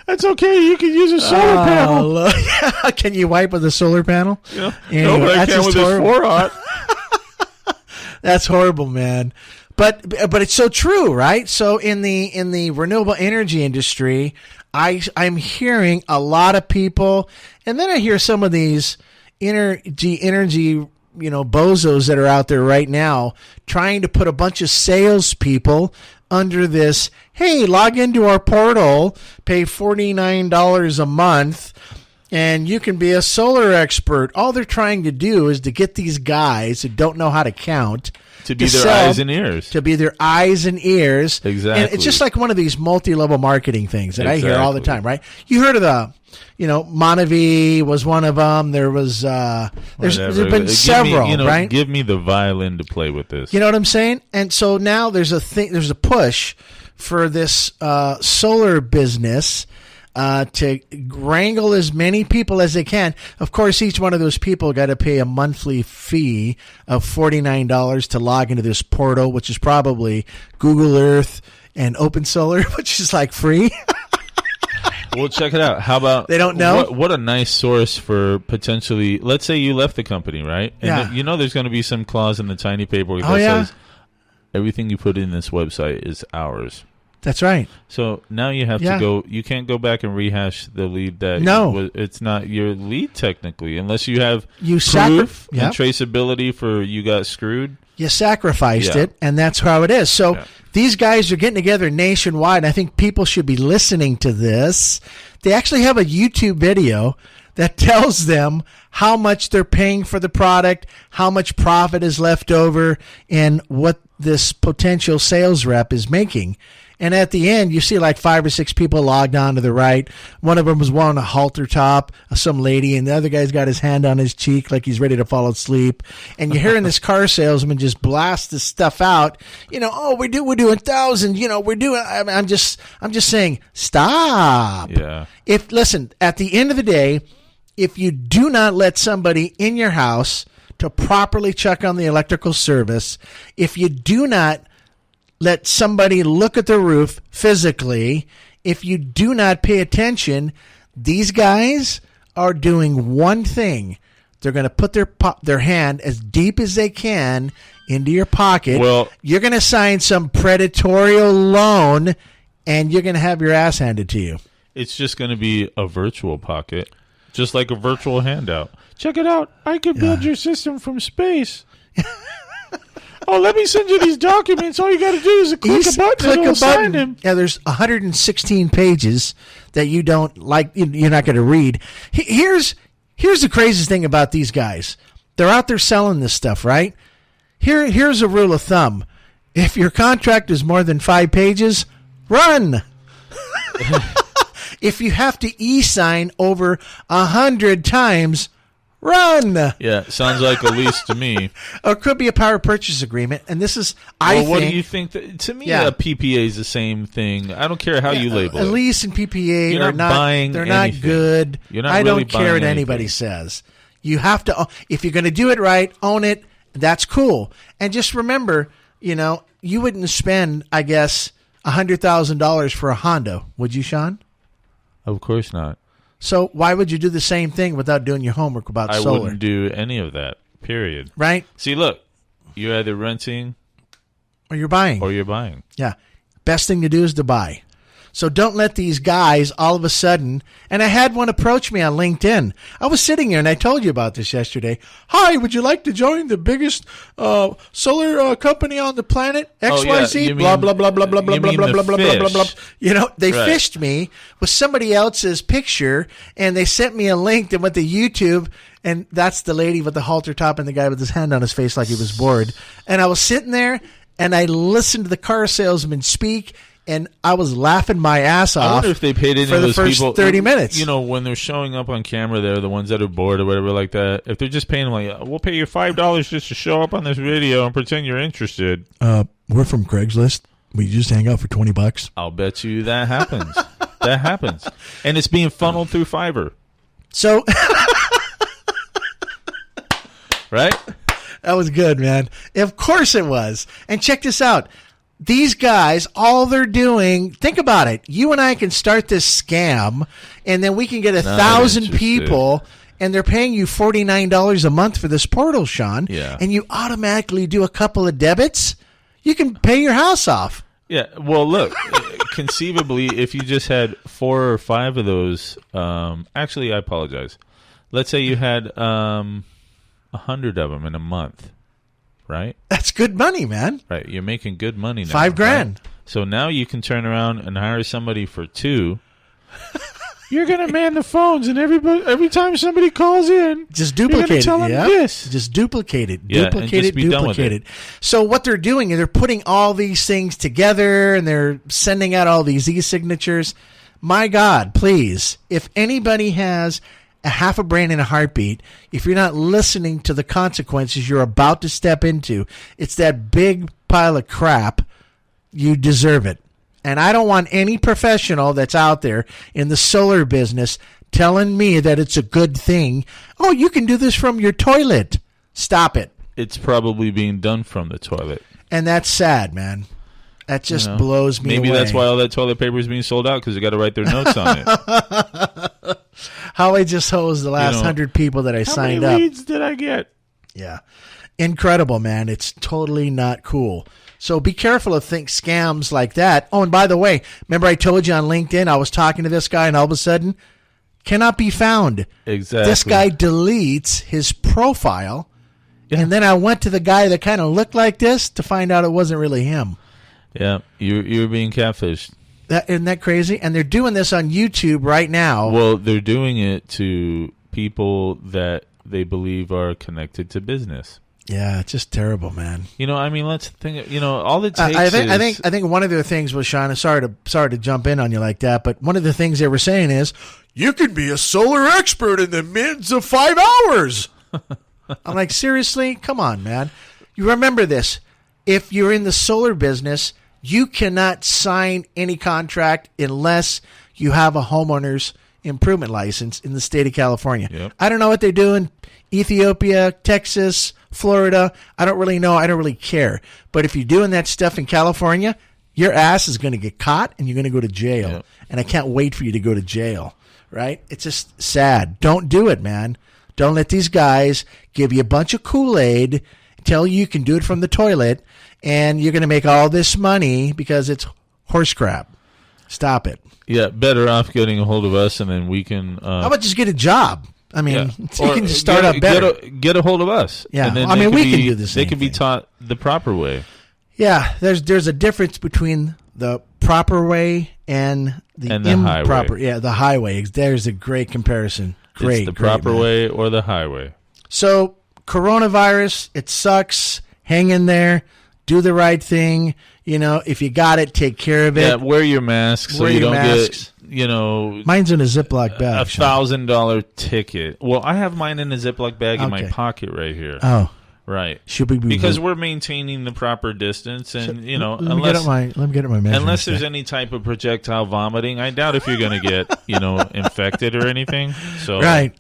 C: That's okay. You can use a solar panel.
B: Can you wipe with a solar panel?
C: Yeah. Anyway, no, but I can't with this 4-hot.
B: That's horrible, man. But it's so true, right? So in the renewable energy industry, I'm hearing a lot of people, and then I hear some of these energy bozos that are out there right now trying to put a bunch of salespeople under this, hey, log into our portal, pay $49 a month, and you can be a solar expert. All they're trying to do is to get these guys who don't know how to count
C: to be their eyes and ears.
B: To be their eyes and ears.
C: Exactly.
B: And it's just like one of these multi-level marketing things that I hear all the time, right? You heard of the, Monavi was one of them. There was, there's been several, right?
C: Give me the violin to play with this.
B: You know what I'm saying? And so now there's a push for this solar business. to wrangle as many people as they can. Of course, each one of those people got to pay a monthly fee of $49 to log into this portal, which is probably Google Earth and Open Solar, which is like free.
C: Well, check it out. How about
B: they don't know?
C: What a nice source for potentially. Let's say you left the company, right? And
B: Yeah.
C: there's going to be some clause in the tiny paperwork that says everything you put in this website is ours.
B: That's right.
C: So now you have to go. You can't go back and rehash the lead that.
B: No,
C: it's not your lead technically, unless you have
B: proof
C: and traceability for you got screwed.
B: You sacrificed it, and that's how it is. So these guys are getting together nationwide. I think people should be listening to this. They actually have a YouTube video that tells them how much they're paying for the product, how much profit is left over, and what this potential sales rep is making. And at the end, you see like 5 or 6 people logged on to the right. One of them was wearing a halter top, some lady, and the other guy's got his hand on his cheek like he's ready to fall asleep. And you're hearing this car salesman just blast this stuff out. We're doing thousands. We're doing. I'm just saying, stop.
C: Yeah.
B: Listen, at the end of the day, if you do not let somebody in your house to properly check on the electrical service, if you do not let somebody look at the roof physically, if you do not pay attention, these guys are doing one thing. They're going to put their hand as deep as they can into your pocket.
C: Well,
B: you're going to sign some predatory loan, and you're going to have your ass handed to you.
C: It's just going to be a virtual pocket, just like a virtual handout. Check it out. I can build your system from space. Oh, let me send you these documents. All you got to do is click a button and it'll sign them.
B: Yeah, there's 116 pages that you don't like. You're not going to read. Here's the craziest thing about these guys. They're out there selling this stuff, right? Here's a rule of thumb. If your contract is more than 5 pages, run. If you have to e-sign over 100 times, run.
C: Yeah, sounds like a lease to me.
B: Or it could be a power purchase agreement. And this is, I think.
C: What do you think? To me, a PPA is the same thing. I don't care how you label it.
B: A lease and PPA
C: You're
B: are
C: not buying
B: they're
C: anything.
B: not good.
C: You're not
B: I
C: really
B: don't care what
C: buying
B: anybody
C: anything.
B: says. You have to, if you're going to do it right, own it. That's cool. And just remember, you wouldn't spend, I guess, $100,000 for a Honda, would you, Sean?
C: Of course not.
B: So why would you do the same thing without doing your homework about solar?
C: I wouldn't do any of that, period.
B: Right?
C: See, look, you're either renting
B: Or you're buying. Yeah. Best thing to do is to buy. So don't let these guys all of a sudden, and I had one approach me on LinkedIn. I was sitting here and I told you about this yesterday. Hi, would you like to join the biggest solar company on the planet? XYZ, blah, blah, blah, blah, blah, blah, blah, blah, blah, blah, blah, blah. They fished me with somebody else's picture and they sent me a link that went to YouTube. And that's the lady with the halter top and the guy with his hand on his face like he was bored. And I was sitting there and I listened to the car salesman speak. And I was laughing my ass off.
C: I wonder if they paid any
B: for
C: of
B: the
C: those
B: first
C: people
B: 30 minutes.
C: When they're showing up on camera, they're the ones that are bored or whatever like that. If they're just paying them like, we'll pay you $5 just to show up on this video and pretend you're interested.
B: We're from Craigslist. We just hang out for $20.
C: I'll bet you that happens. That happens, and it's being funneled through Fiverr.
B: So,
C: right?
B: That was good, man. Of course it was. And check this out. These guys, all they're doing, think about it. You and I can start this scam, and then we can get 1,000 people, and they're paying you $49 a month for this portal, Sean.
C: Yeah.
B: And you automatically do a couple of debits. You can pay your house off.
C: Yeah. Well, look, conceivably, if you just had 4 or 5 of those, actually, I apologize. Let's say you had 100 of them in a month. Right?
B: That's good money, man.
C: Right. You're making good money now.
B: $5,000.
C: Right? So now you can turn around and hire somebody for 2. You're going to man the phones, and every time somebody calls in,
B: just duplicate it.
C: Tell them this.
B: Just duplicate it.
C: Yeah,
B: duplicate it. Duplicate it. So what they're doing is they're putting all these things together, and they're sending out all these e-signatures. My God, please, if anybody has a half a brain and a heartbeat, if you're not listening to the consequences you're about to step into, it's that big pile of crap. You deserve it. And I don't want any professional that's out there in the solar business telling me that it's a good thing. Oh, you can do this from your toilet. Stop it.
C: It's probably being done from the toilet.
B: And that's sad, man. That just blows me away.
C: Maybe that's why all that toilet paper is being sold out, because they got to write their notes on it.
B: How I just hosed the last 100 people that I signed up.
C: How many leads did I get?
B: Yeah. Incredible, man. It's totally not cool. So be careful of scams like that. Oh, and by the way, remember I told you on LinkedIn I was talking to this guy and all of a sudden cannot be found.
C: Exactly.
B: This guy deletes his profile. Yeah. And then I went to the guy that kind of looked like this to find out it wasn't really him.
C: Yeah, you're being catfished.
B: Isn't that crazy? And they're doing this on YouTube right now.
C: Well, they're doing it to people that they believe are connected to business.
B: Yeah, it's just terrible, man.
C: I mean, let's think. All it takes
B: I think one of the things was, Sean. Sorry to jump in on you like that, but one of the things they were saying is you can be a solar expert in the midst of 5 hours. I'm like, seriously? Come on, man. You remember this. If you're in the solar business, you cannot sign any contract unless you have a homeowner's improvement license in the state of California.
C: Yep.
B: I don't know what they do in Ethiopia, Texas, Florida. I don't really know. I don't really care. But if you're doing that stuff in California, your ass is going to get caught and you're going to go to jail.
C: Yep.
B: And I can't wait for you to go to jail, right? It's just sad. Don't do it, man. Don't let these guys give you a bunch of Kool-Aid, tell you can do it from the toilet, and you're going to make all this money because it's horse crap. Stop it.
C: Yeah, better off getting a hold of us, and then we can...
B: How about just get a job? I mean, you can just start
C: out
B: better.
C: Get a hold of us.
B: Yeah,
C: and then
B: we can do the same
C: They can be taught the proper way.
B: Yeah, there's a difference between the proper way and the improper.
C: Highway.
B: Yeah, the highway. There's a great comparison. Great,
C: it's the proper
B: man.
C: way or the highway.
B: So, coronavirus, it sucks. Hang in there. Do the right thing. If you got it, take care of it.
C: Yeah, wear your mask so you don't get,
B: Mine's in a Ziploc bag.
C: A $1,000 ticket. Well, I have mine in a Ziploc bag in my pocket right here.
B: Oh.
C: Right.
B: Should we be
C: because we're maintaining the proper distance, and
B: let me get my measurements.
C: Unless there's any type of projectile vomiting, I doubt if you're going to get infected or anything. So
B: right.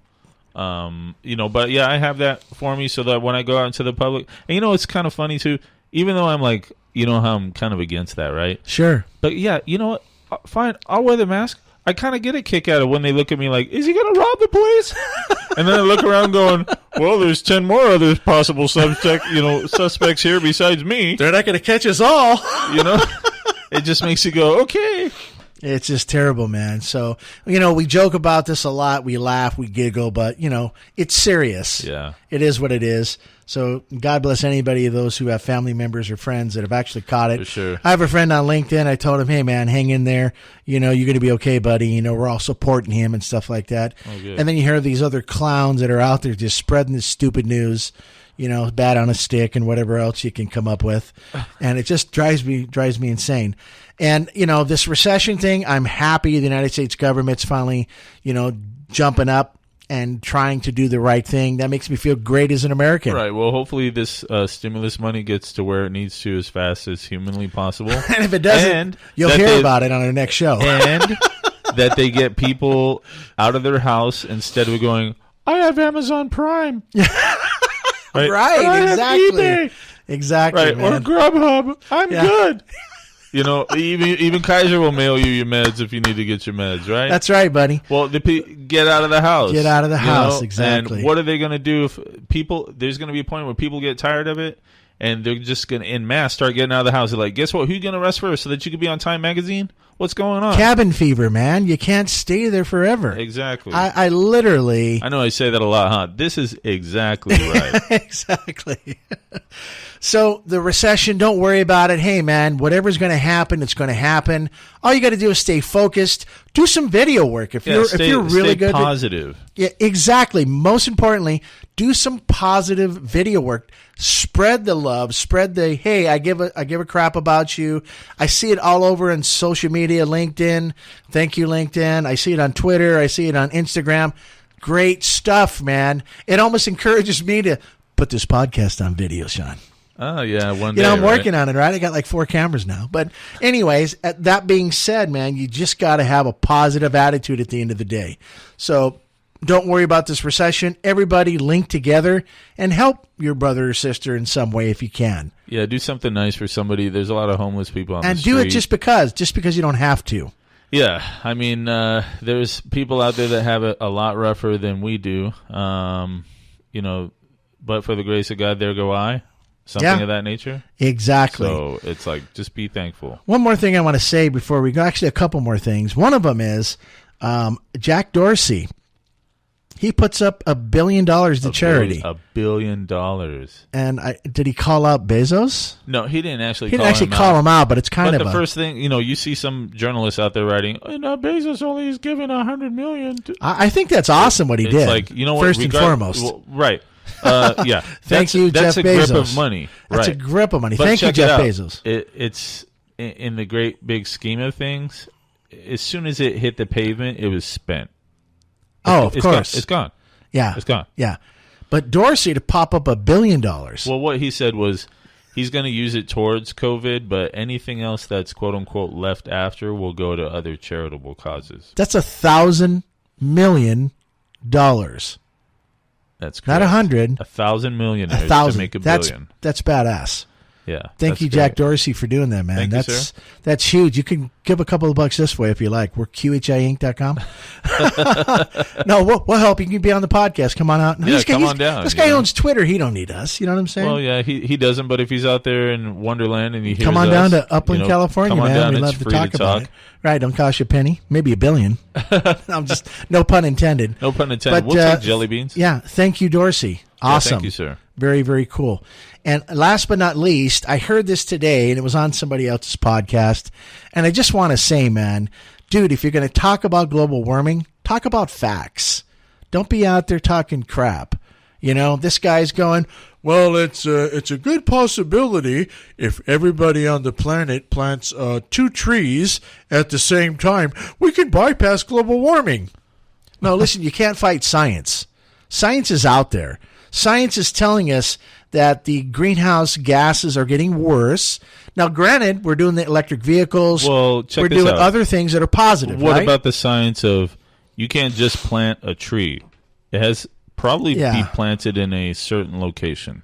C: But yeah, I have that for me so that when I go out into the public, and it's kind of funny too. Even though I'm like, how I'm kind of against that, right?
B: Sure.
C: But yeah, you know what? Fine, I'll wear the mask. I kind of get a kick out of when they look at me like, is he going to rob the place? And then I look around going, well, there's 10 more other possible suspects here besides me.
B: They're not going to catch us all.
C: It just makes you go, okay.
B: It's just terrible, man. So, we joke about this a lot. We laugh, we giggle, but, it's serious.
C: Yeah.
B: It is what it is. So God bless anybody of those who have family members or friends that have actually caught it.
C: For sure.
B: I have a friend on LinkedIn. I told him, hey, man, hang in there. You're going to be okay, buddy. We're all supporting him and stuff like that.
C: Oh, good.
B: And then you hear these other clowns that are out there just spreading this stupid news, bad on a stick and whatever else you can come up with. And it just drives me insane. And, this recession thing, I'm happy the United States government's finally, jumping up and trying to do the right thing. That makes me feel great as an American.
C: Right. Well, hopefully this stimulus money gets to where it needs to as fast as humanly possible.
B: And if it doesn't, you'll hear about it on our next show.
C: And that they get people out of their house instead of going, I have Amazon Prime.
B: Right, exactly. Exactly,
C: right,
B: man.
C: or Grubhub. I'm good. Even Kaiser will mail you your meds if you need to get your meds, right?
B: That's right, buddy.
C: Well, get out of the house.
B: Get out of the house, exactly.
C: And what are they going to do if there's going to be a point where people get tired of it and they're just going to, en masse, start getting out of the house. They're like, guess what? Who you going to arrest first so that you can be on Time Magazine? What's going on?
B: Cabin fever, man. You can't stay there forever.
C: Exactly.
B: I literally...
C: I know I say that a lot, huh? This is exactly right.
B: Exactly. So the recession, don't worry about it. Hey, man, whatever's going to happen, it's going to happen. All you got to do is stay focused. Do some video work. If you're really good,
C: positive.
B: Yeah, exactly. Most importantly, do some positive video work. Spread the love. Spread the hey. I give a crap about you. I see it all over in social media, LinkedIn. Thank you, LinkedIn. I see it on Twitter. I see it on Instagram. Great stuff, man. It almost encourages me to put this podcast on video, Sean.
C: Oh, yeah, one day,
B: I'm working on it, right? I got like 4 cameras now. But anyways, that being said, man, you just got to have a positive attitude at the end of the day. So don't worry about this recession. Everybody link together and help your brother or sister in some way if you can.
C: Yeah, do something nice for somebody. There's a lot of homeless people on the street.
B: And do it just because you don't have to.
C: Yeah, I mean, there's people out there that have it a lot rougher than we do. But for the grace of God, there go I. Something of that nature.
B: Exactly.
C: So it's like, just be thankful.
B: One more thing I want to say before we go. Actually, a couple more things. One of them is Jack Dorsey. He puts up $1 billion to charity.
C: $1 billion.
B: And did he call out Bezos?
C: No, he didn't actually.
B: He didn't actually call him out, but it's kind of
C: the first thing, you see some journalists out there writing, Bezos only is giving $100 million.
B: I think that's awesome what he did.
C: Like, what?
B: First and foremost,
C: right? Yeah.
B: Thank you, Jeff Bezos.
C: That's a grip of money.
B: That's a grip of money. Thank you, Jeff Bezos.
C: It's in the great big scheme of things. As soon as it hit the pavement, it was spent.
B: Of course.
C: It's gone.
B: Yeah.
C: It's gone.
B: Yeah. But Dorsey to pop up $1 billion.
C: Well, what he said was he's going to use it towards COVID, but anything else that's quote unquote left after will go to other charitable causes.
B: That's $1,000 million.
C: That's correct.
B: Not 100.
C: 1,000 millionaires to make $1 billion.
B: That's badass.
C: Yeah.
B: Thank you, Jack Dorsey, for doing that, man.
C: Thank you, sir.
B: That's huge. You can give a couple of bucks this way if you like. We're QHIinc.com. No, we'll help. You can be on the podcast. Come on out. No,
C: come on down.
B: This guy owns Twitter. He don't need us. You know what I'm saying?
C: Well, yeah, he doesn't. But if he's out there in Wonderland and he hears
B: come on
C: us,
B: down to Upland, California,
C: come on
B: man.
C: down.
B: We love
C: It's
B: to
C: free
B: talk about it. Right? Don't cost you a penny. Maybe $1 billion. I'm just no pun intended.
C: No pun intended.
B: But,
C: we'll take jelly beans.
B: Yeah. Thank you, Dorsey. Awesome.
C: Thank you, sir.
B: Very, very cool. And last but not least, I heard this today, and it was on somebody else's podcast. And I just want to say, man, dude, if you're going to talk about global warming, talk about facts. Don't be out there talking crap. This guy's going, well, it's a good possibility if everybody on the planet plants 2 trees at the same time, we can bypass global warming. No, listen, you can't fight science. Science is out there. Science is telling us that the greenhouse gases are getting worse. Now, granted, we're doing the electric vehicles.
C: Well,
B: we're doing other things that are positive.
C: What
B: right?
C: about the science of you can't just plant a tree? It has probably be planted in a certain location.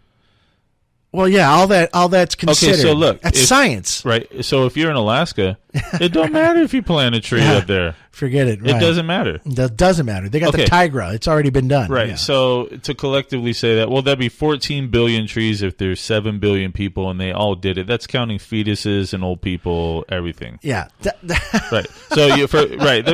B: Well, yeah, all that's considered.
C: Okay, so look,
B: that's science,
C: right? So if you're in Alaska, it don't matter if you plant a tree up there.
B: Forget it. Right.
C: It doesn't matter.
B: It doesn't matter. They got the Tigra. It's already been done.
C: Right.
B: Yeah.
C: So to collectively say that, well, that'd be 14 billion trees if there's 7 billion people and they all did it. That's counting fetuses and old people, everything.
B: Yeah.
C: Right. So there's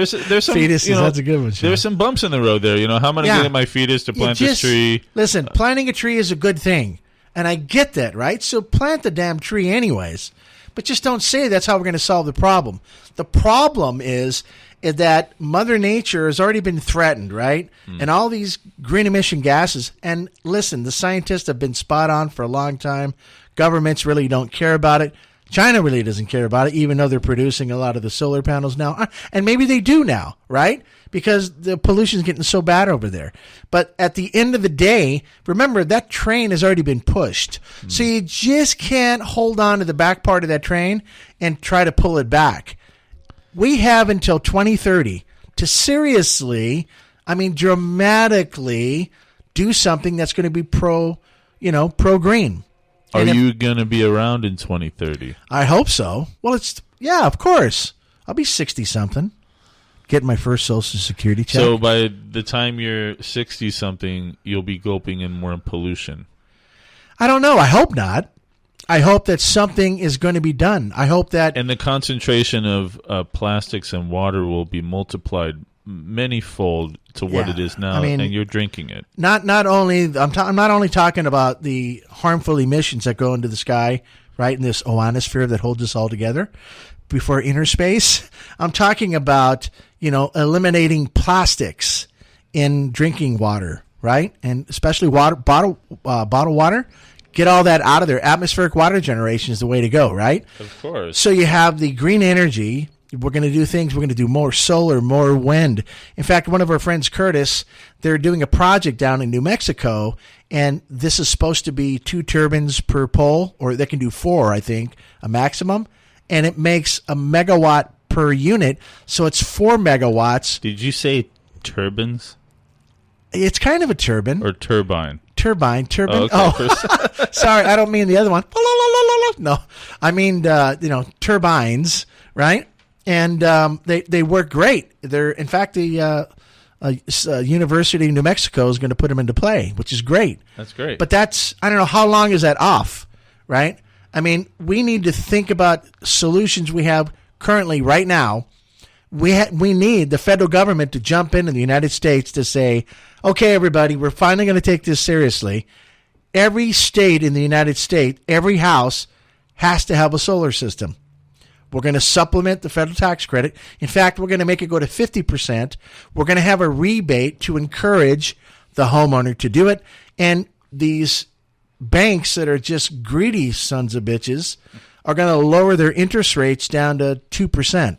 C: some
B: fetuses. That's a good one. Sean.
C: There's some bumps in the road there. How am I going to get my fetus to plant this tree?
B: Listen, planting a tree is a good thing. And I get that, right? So plant the damn tree anyways. But just don't say that's how we're going to solve the problem. The problem is that Mother Nature has already been threatened, right? And all these green emission gases. And listen, the scientists have been spot on for a long time. Governments really don't care about it. China really doesn't care about it, even though they're producing a lot of the solar panels now. And maybe they do now, right? Because the pollution's getting so bad over there. But at the end of the day, remember, that train has already been pushed. So you just can't hold on to the back part of that train and try to pull it back. We have until 2030 to seriously, dramatically do something that's going to be pro-green.
C: Are you going to be around in 2030?
B: I hope so. Well, of course. I'll be 60-something. Get my first Social Security check.
C: So by the time you're 60-something, you'll be gulping in more pollution.
B: I don't know. I hope not. I hope that something is going to be done. I hope that...
C: And the concentration of plastics and water will be multiplied many-fold to what it is now, and you're drinking it.
B: I'm not only talking about the harmful emissions that go into the sky, right, in this ionosphere that holds us all together before inner space. I'm talking about, eliminating plastics in drinking water, right, and especially bottled water. Get all that out of there. Atmospheric water generation is the way to go, right?
C: Of course.
B: So you have the green energy We're going to do things. We're going to do more solar, more wind. In fact, one of our friends, Curtis, they're doing a project down in New Mexico, and this is supposed to be 2 turbines per pole, or they can do 4, I think, a maximum, and it makes a megawatt per unit, so it's 4 megawatts.
C: Did you say turbines?
B: It's kind of a turbine.
C: Or turbine?
B: Turbine.
C: Oh, okay.
B: Sorry, I don't mean the other one. No, I mean, turbines, right? And they work great. They're, in fact, the University of New Mexico is going to put them into play, which is great.
C: That's great.
B: But I don't know, how long is that off, right? I mean, we need to think about solutions we have currently right now. We need the federal government to jump in the United States to say, okay, everybody, we're finally going to take this seriously. Every state in the United States, every house has to have a solar system. We're going to supplement the federal tax credit. In fact, we're going to make it go to 50%. We're going to have a rebate to encourage the homeowner to do it. And these banks that are just greedy sons of bitches are going to lower their interest rates down to 2%.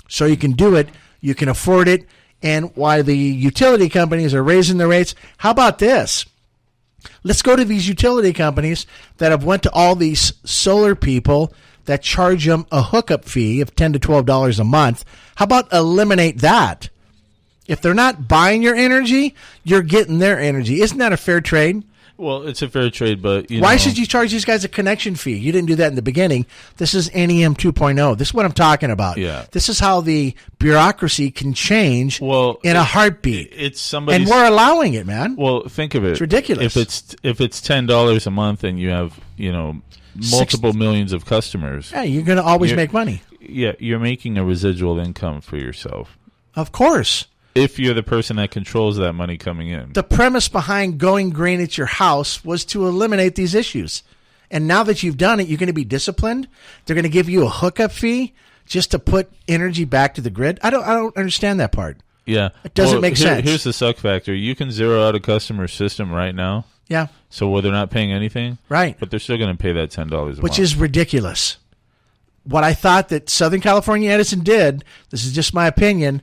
B: So you can do it, you can afford it, and while the utility companies are raising their rates, how about this? Let's go to these utility companies that have went to all these solar people that charge them a hookup fee of $10 to $12 a month. How about eliminate that? If they're not buying your energy, you're getting their energy. Isn't that a fair trade?
C: Well, it's a fair trade, but
B: why should you charge these guys a connection fee? You didn't do that in the beginning. This is NEM 2.0. This is what I'm talking about.
C: Yeah.
B: This is how the bureaucracy can change in a heartbeat.
C: It's somebody,
B: and we're allowing it, man.
C: Well, think of it.
B: It's ridiculous.
C: If it's $10 a month and you have multiple millions of customers,
B: yeah, you're going to always make money.
C: Yeah, you're making a residual income for yourself.
B: Of course.
C: If you're the person that controls that money coming in.
B: The premise behind going green at your house was to eliminate these issues. And now that you've done it, you're going to be disciplined. They're going to give you a hookup fee just to put energy back to the grid. I don't understand that part.
C: Yeah.
B: It doesn't make sense.
C: Here's the suck factor. You can zero out a customer system right now.
B: Yeah.
C: So where they're not paying anything.
B: Right.
C: But they're still going to pay that $10 a month.
B: Which is ridiculous. What I thought that Southern California Edison did, this is just my opinion,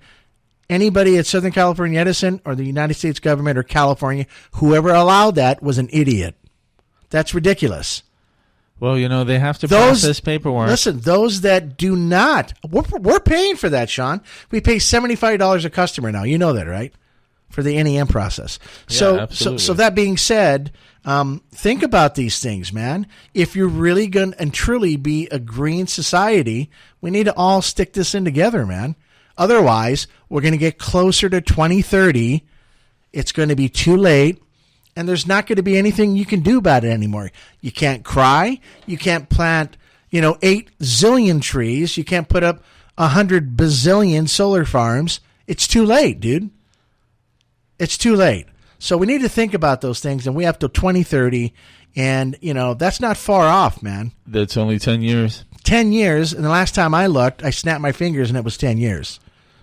B: anybody at Southern California Edison or the United States government or California, whoever allowed that was an idiot. That's ridiculous.
C: Well, they have to process paperwork.
B: Listen, those that do not, we're paying for that, Sean. We pay $75 a customer now. You know that, right? For the NEM process.
C: Yeah,
B: so that being said, think about these things, man. If you're really going to and truly be a green society, we need to all stick this in together, man. Otherwise, we're going to get closer to 2030. It's going to be too late, and there's not going to be anything you can do about it anymore. You can't cry. You can't plant, 8 zillion trees. You can't put up 100 bazillion solar farms. It's too late, dude. It's too late. So we need to think about those things, and we have till 2030, and, that's not far off, man.
C: That's only 10 years.
B: 10 years, and the last time I looked, I snapped my fingers, and it was 10 years.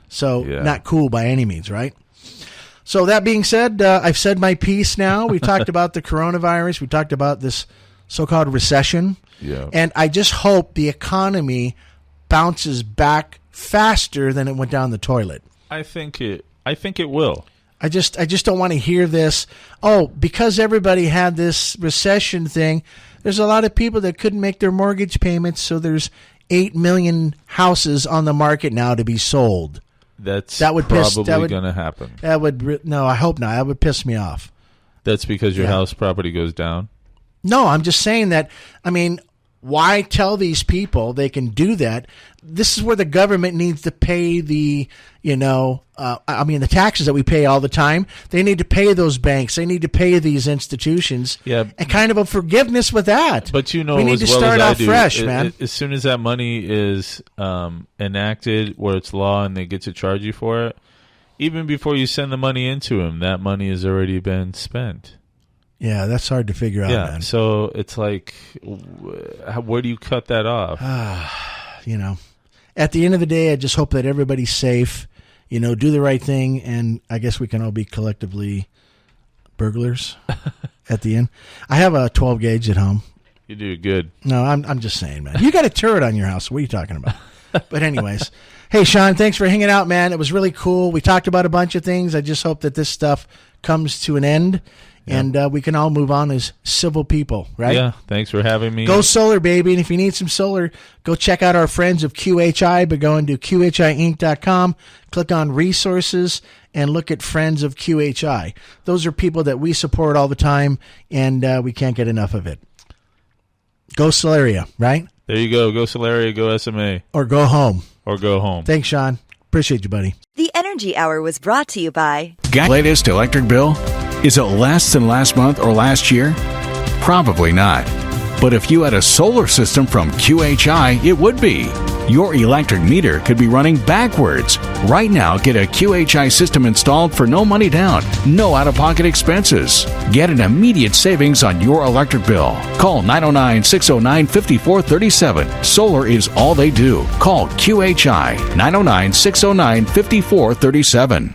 B: So not cool by any means, right? So that being said, I've said my piece now. We talked about the coronavirus. We talked about this so-called recession.
C: Yeah.
B: And I just hope the economy bounces back faster than it went down the toilet.
C: I think it will.
B: I just don't want to hear this. Oh, because everybody had this recession thing, there's a lot of people that couldn't make their mortgage payments, so there's 8 million houses on the market now to be sold.
C: That would probably going to happen.
B: No, I hope not. That would piss me off.
C: That's because your house property goes down?
B: No, I'm just saying that, why tell these people they can do that? This is where the government needs to pay the, the taxes that we pay all the time. They need to pay those banks. They need to pay these institutions.
C: Yeah.
B: And kind of a forgiveness with that.
C: But
B: we need to start off fresh, man.
C: As soon as that money is enacted where it's law and they get to charge you for it, even before you send the money into them, that money has already been spent.
B: Yeah, that's hard to figure out, man.
C: So it's like, where do you cut that off?
B: At the end of the day, I just hope that everybody's safe, do the right thing, and I guess we can all be collectively burglars at the end. I have a 12 gauge at home.
C: You do good.
B: No, I'm just saying, man. You got a turret on your house. What are you talking about? But anyways, hey, Sean, thanks for hanging out, man. It was really cool. We talked about a bunch of things. I just hope that this stuff comes to an end. Yeah. And we can all move on as civil people, right?
C: Yeah, thanks for having me.
B: Go solar, baby. And if you need some solar, go check out our friends of QHI by going to QHIinc.com, click on resources, and look at Friends of QHI. Those are people that we support all the time, and we can't get enough of it. Go Solaria, right?
C: There you go. Go Solaria, go SMA.
B: Or go home.
C: Or go home.
B: Thanks, Sean. Appreciate you, buddy.
A: The Energy Hour was brought to you by...
D: Latest electric bill? Is it less than last month or last year? Probably not. But if you had a solar system from QHI, it would be. Your electric meter could be running backwards. Right now, get a QHI system installed for no money down, no out-of-pocket expenses. Get an immediate savings on your electric bill. Call 909-609-5437. Solar is all they do. Call QHI 909-609-5437.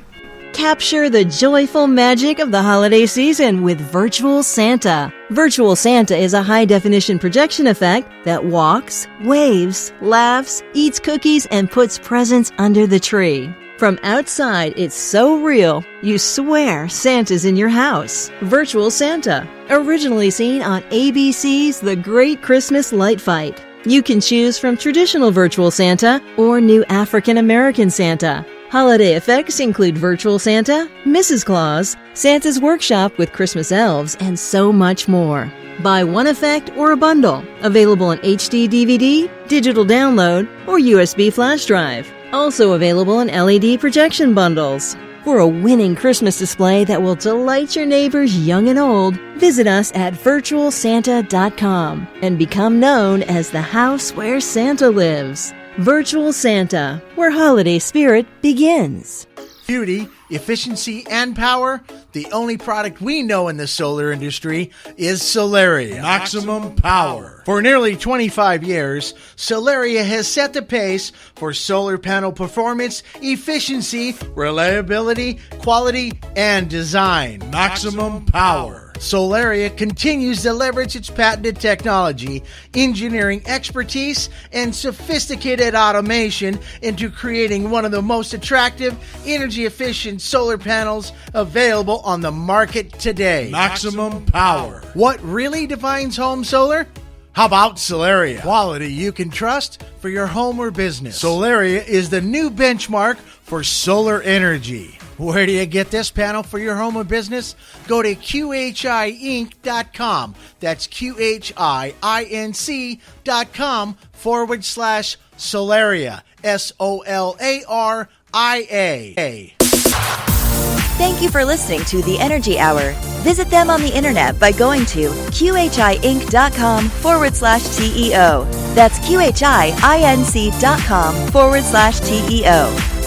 E: Capture the joyful magic of the holiday season with Virtual Santa. Virtual Santa is a high-definition projection effect that walks, waves, laughs, eats cookies, and puts presents under the tree. From outside, it's so real, you swear Santa's in your house. Virtual Santa, originally seen on ABC's The Great Christmas Light Fight. You can choose from traditional Virtual Santa or new African American Santa. Holiday effects include Virtual Santa, Mrs. Claus, Santa's Workshop with Christmas elves, and so much more. Buy one effect or a bundle. Available in HD DVD, digital download, or USB flash drive. Also available in LED projection bundles. For a winning Christmas display that will delight your neighbors young and old, visit us at virtualsanta.com and become known as the house where Santa lives. Virtual Santa, where holiday spirit begins.
B: Beauty, efficiency, and power. The only product we know in the solar industry is Solaria. Maximum power. For nearly 25 years, Solaria has set the pace for solar panel performance, efficiency, reliability, quality, and design. Maximum power. Solaria continues to leverage its patented technology, engineering expertise, and sophisticated automation into creating one of the most attractive, energy-efficient solar panels available on the market today. Maximum power. What really defines home solar? How about Solaria? Quality you can trust for your home or business. Solaria is the new benchmark for solar energy. Where do you get this panel for your home or business? Go to QHIinc.com. That's QHIINC.com/Solaria. SOLARIA.
A: Thank you for listening to The Energy Hour. Visit them on the internet by going to QHIinc.com/TEO. That's QHIINC.com/TEO.